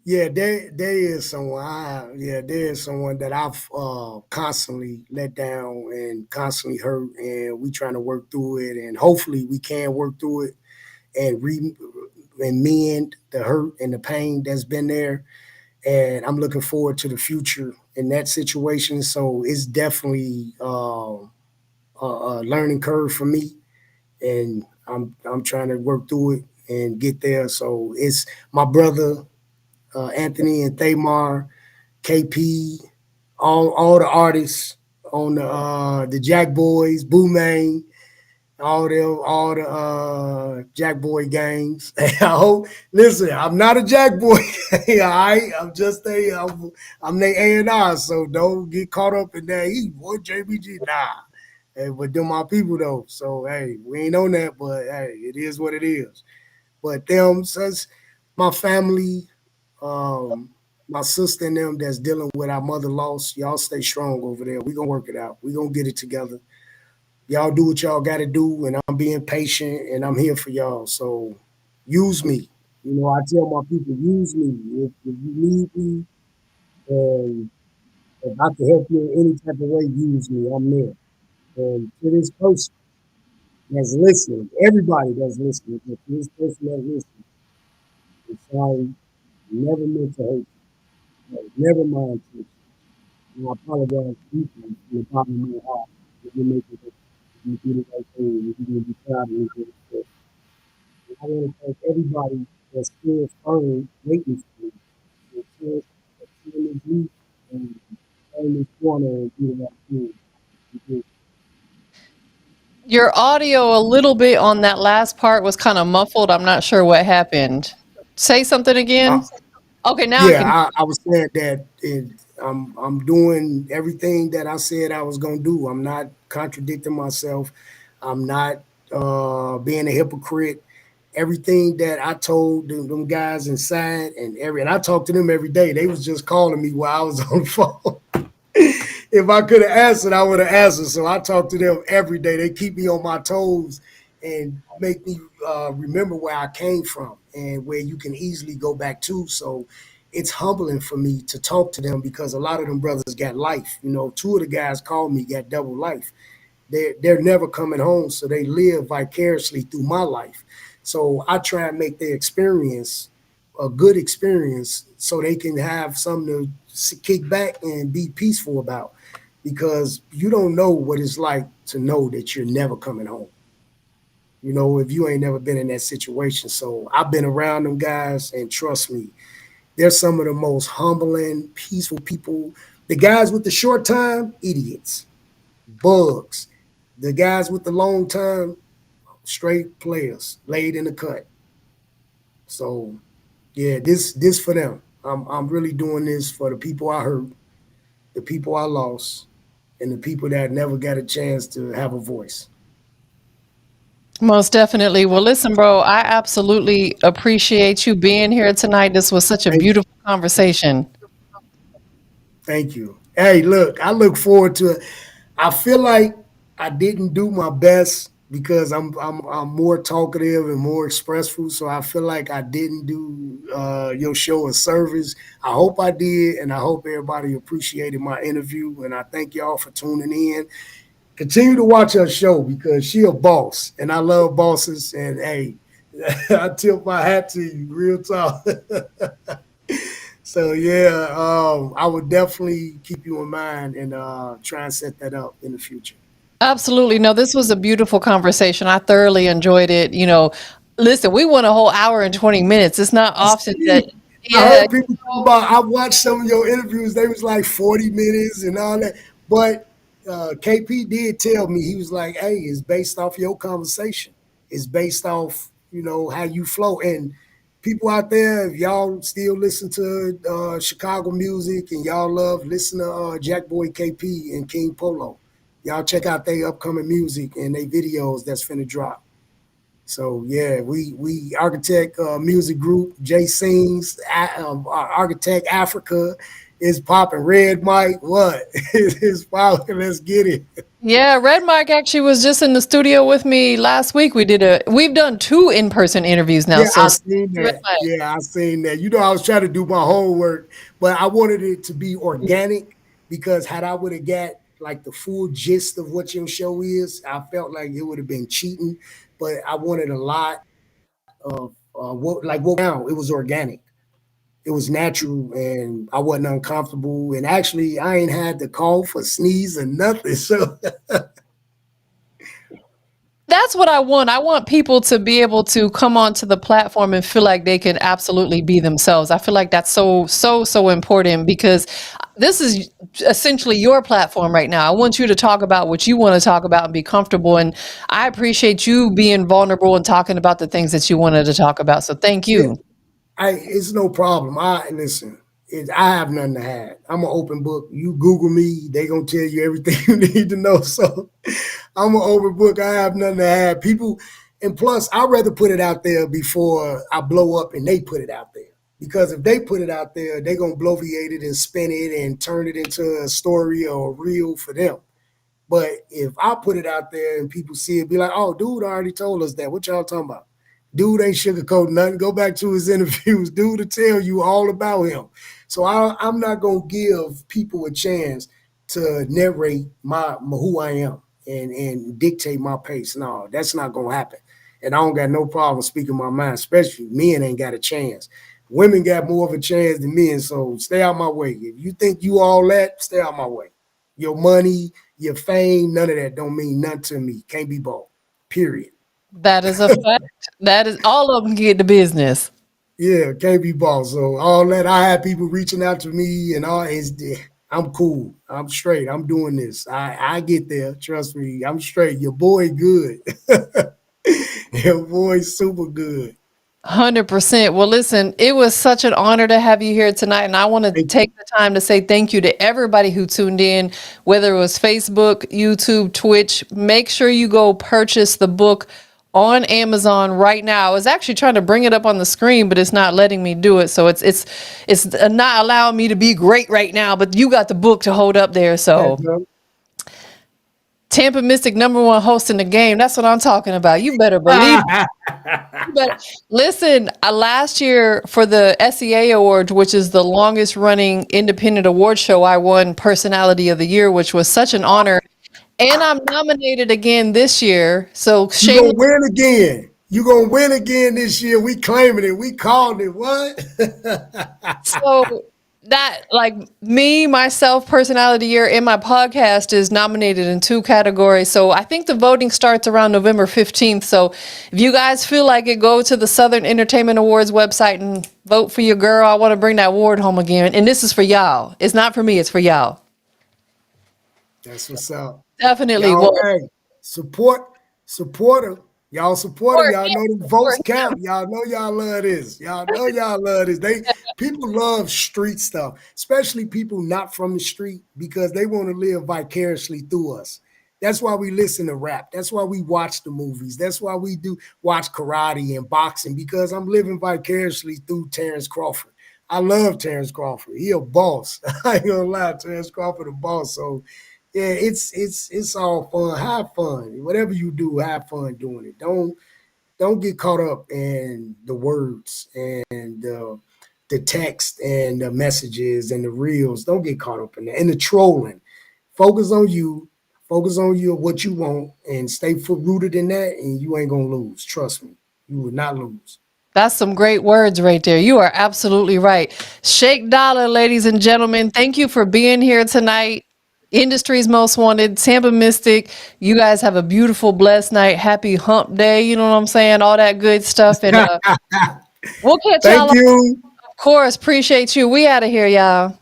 [SPEAKER 4] yeah, there is someone. There is someone that I've constantly let down and constantly hurt, and we trying to work through it, and hopefully we can work through it and and mend the hurt and the pain that's been there. And I'm looking forward to the future in that situation. So it's definitely a learning curve for me, and I'm trying to work through it and get there. So it's my brother Anthony and Thamar, KP, all the artists on the Jack Boys, Boomang, all the Jack Boy gangs. I hope. Listen, I'm not a Jack Boy. All right, I'm their A&R, so don't get caught up in that. He what JBG? Nah, hey, but them my people though. So hey, we ain't on that, but hey, it is what it is. But them, since my family, my sister and them that's dealing with our mother loss, y'all stay strong over there. We gonna work it out. We gonna get it together. Y'all do what y'all got to do, and I'm being patient, and I'm here for y'all. So use me. I tell my people, use me. If you need me, and if I can help you in any type of way, use me. I'm there. And to this person that's listening, everybody that's listening, but to this person that's listening, I'm sorry, never meant to hurt you. Never mind to you. And I apologize deeply from the bottom of my heart. If you make it, if you do the right thing, if you're going to be proud of me. I want to thank everybody that's still firm waiting for me. Until the grief and turn this corner and do the right thing. Because,
[SPEAKER 1] Your audio a little bit on that last part was kind of muffled. I'm not sure what happened. Say something
[SPEAKER 4] uh,
[SPEAKER 1] again. Okay, now I
[SPEAKER 4] yeah,
[SPEAKER 1] can.
[SPEAKER 4] I was saying that I'm doing everything that I said I was gonna do. I'm not. contradicting myself. I'm not being a hypocrite. Everything that I told them guys inside and I talked to them every day. They was just calling me while I was on the phone. If I could have answered, I would have answered. So I talk to them every day. They keep me on my toes and make me remember where I came from and where you can easily go back to. So it's humbling for me to talk to them because a lot of them brothers got life. You know, two of the guys called me got double life. They're never coming home, so they live vicariously through my life. So I try and make their experience a good experience so they can have something to kick back and be peaceful about because you don't know what it's like to know that you're never coming home. You know, if you ain't never been in that situation. So I've been around them guys, and trust me, they're some of the most humbling, peaceful people. The guys with the short time, idiots, bugs. The guys with the long time, straight players, laid in the cut. So yeah, this for them. I'm really doing this for the people I hurt, the people I lost, and the people that never got a chance to have a voice.
[SPEAKER 1] Most definitely. Well, listen, bro, I absolutely appreciate you being here tonight. This was such a
[SPEAKER 4] Thank
[SPEAKER 1] beautiful conversation.
[SPEAKER 4] Thank you. Hey, look, I look forward to it. I feel like I didn't do my best because I'm more talkative and more expressful. So I feel like I didn't do your show a service. I hope I did, and I hope everybody appreciated my interview. And I thank y'all for tuning in. Continue to watch her show because she a boss, and I love bosses. And hey, I tip my hat to you, real talk. So yeah, I would definitely keep you in mind and try and set that up in the future.
[SPEAKER 1] Absolutely. No, this was a beautiful conversation. I thoroughly enjoyed it. Listen, we went a whole hour and 20 minutes. It's not
[SPEAKER 4] I
[SPEAKER 1] often that,
[SPEAKER 4] see. I
[SPEAKER 1] yeah,
[SPEAKER 4] heard people talk about. I watched some of your interviews. They was like 40 minutes and all that. But KP did tell me he was like, "Hey, it's based off your conversation. It's based off how you flow." And people out there, if y'all still listen to Chicago music and y'all love listen to Jack Boy KP and King Polo, y'all check out their upcoming music and their videos that's finna drop. So yeah, we Architect Music Group, Jay Sings, Architect Africa is popping. Red Mike, what is popping? Let's get it.
[SPEAKER 1] yeah. Red Mike actually was just in the studio with me last week. We've done two in-person interviews now.
[SPEAKER 4] Yeah,
[SPEAKER 1] So,
[SPEAKER 4] I seen
[SPEAKER 1] Red
[SPEAKER 4] that.
[SPEAKER 1] Mike.
[SPEAKER 4] Yeah, I seen that. I was trying to do my homework, but I wanted it to be organic because had I would have got like the full gist of what your show is, I felt like it would have been cheating. But I wanted a lot of what now. It was organic. It was natural and I wasn't uncomfortable. And actually, I ain't had to cough or sneeze or nothing. So
[SPEAKER 1] That's what I want. I want people to be able to come onto the platform and feel like they can absolutely be themselves. I feel like that's so, so, so important because this is essentially your platform right now. I want you to talk about what you want to talk about and be comfortable. And I appreciate you being vulnerable and talking about the things that you wanted to talk about. So thank
[SPEAKER 4] yeah,
[SPEAKER 1] you.
[SPEAKER 4] it's no problem. I listen. I have nothing to hide. I'm an open book. You Google me, they gonna tell you everything you need to know. So I'm an open book. I have nothing to hide. People, and plus, I'd rather put it out there before I blow up and they put it out there. Because if they put it out there, they gonna bloviate it and spin it and turn it into a story or a reel for them. But if I put it out there and people see it, be like, "Oh, dude already told us that. What y'all talking about? Dude ain't sugarcoating nothing. Go back to his interviews. Dude to tell you all about him." So I'm not gonna give people a chance to narrate my who I am and dictate my pace. No, that's not gonna happen. And I don't got no problem speaking my mind. Especially men ain't got a chance. Women got more of a chance than men. So stay out my way. If you think you all that, stay out my way. Your money, your fame, none of that don't mean nothing to me. Can't be bought. Period.
[SPEAKER 1] That is a fact. That is all of them get the business.
[SPEAKER 4] Yeah, can't be bought. So all that I have people reaching out to me and all is I'm cool. I'm straight. I'm doing this. I get there. Trust me. I'm straight. Your boy good. Your boy super good.
[SPEAKER 1] 100%. Well, listen, it was such an honor to have you here tonight. And I want to
[SPEAKER 4] Thank
[SPEAKER 1] take the time to say thank you to everybody who tuned in, whether it was Facebook, YouTube, Twitch. Make sure you go purchase the book on Amazon right now. I was actually trying to bring it up on the screen, but it's not letting me do it. So it's not allowing me to be great right now, but you got the book to hold up there.
[SPEAKER 4] you,
[SPEAKER 1] So
[SPEAKER 4] bro.
[SPEAKER 1] TampaMystic #1 host in the game. That's what I'm talking about. You better believe it. But listen, last year for the SEA Awards, which is the longest running independent award show, I won Personality of the Year, which was such an honor. And I'm nominated again this year. So
[SPEAKER 4] You gonna
[SPEAKER 1] shameless.
[SPEAKER 4] win again. You gonna win again this year. We claiming it. We called it. What?
[SPEAKER 1] So that like me, myself, Personality Year, and my podcast is nominated in 2 categories. So I think the voting starts around November 15th. So if you guys feel like it, go to the Southern Entertainment Awards website and vote for your girl. I want to bring that award home again. And this is for y'all. It's not for me, it's for y'all.
[SPEAKER 4] That's what's up.
[SPEAKER 1] Definitely.
[SPEAKER 4] Y'all,
[SPEAKER 1] Well,
[SPEAKER 4] hey, support her. Y'all support her. Y'all know the votes
[SPEAKER 1] support
[SPEAKER 4] count. Y'all know y'all love this. Y'all know y'all love this. People love street stuff, especially people not from the street, because they want to live vicariously through us. That's why we listen to rap. That's why we watch the movies. That's why we do watch karate and boxing, because I'm living vicariously through Terrence Crawford. I love Terrence Crawford. He a boss. I ain't gonna lie, Terrence Crawford a boss. So yeah, it's all fun. Have fun. Whatever you do, have fun doing it. Don't get caught up in the words and the text and the messages and the reels. Don't get caught up in that. And the trolling. Focus on you. Focus on you, what you want, and stay rooted in that, and you ain't gonna lose. Trust me, you will not lose.
[SPEAKER 1] that's some great words right there. You are absolutely right. Shake Dolla, ladies and gentlemen. Thank you for being here tonight. Industry's Most Wanted, TampaMystic. You guys have a beautiful, blessed night. Happy hump day. You know what I'm saying? All that good stuff. And we'll catch y'all.
[SPEAKER 4] Thank you.
[SPEAKER 1] Of course. Appreciate you. We out of here, y'all.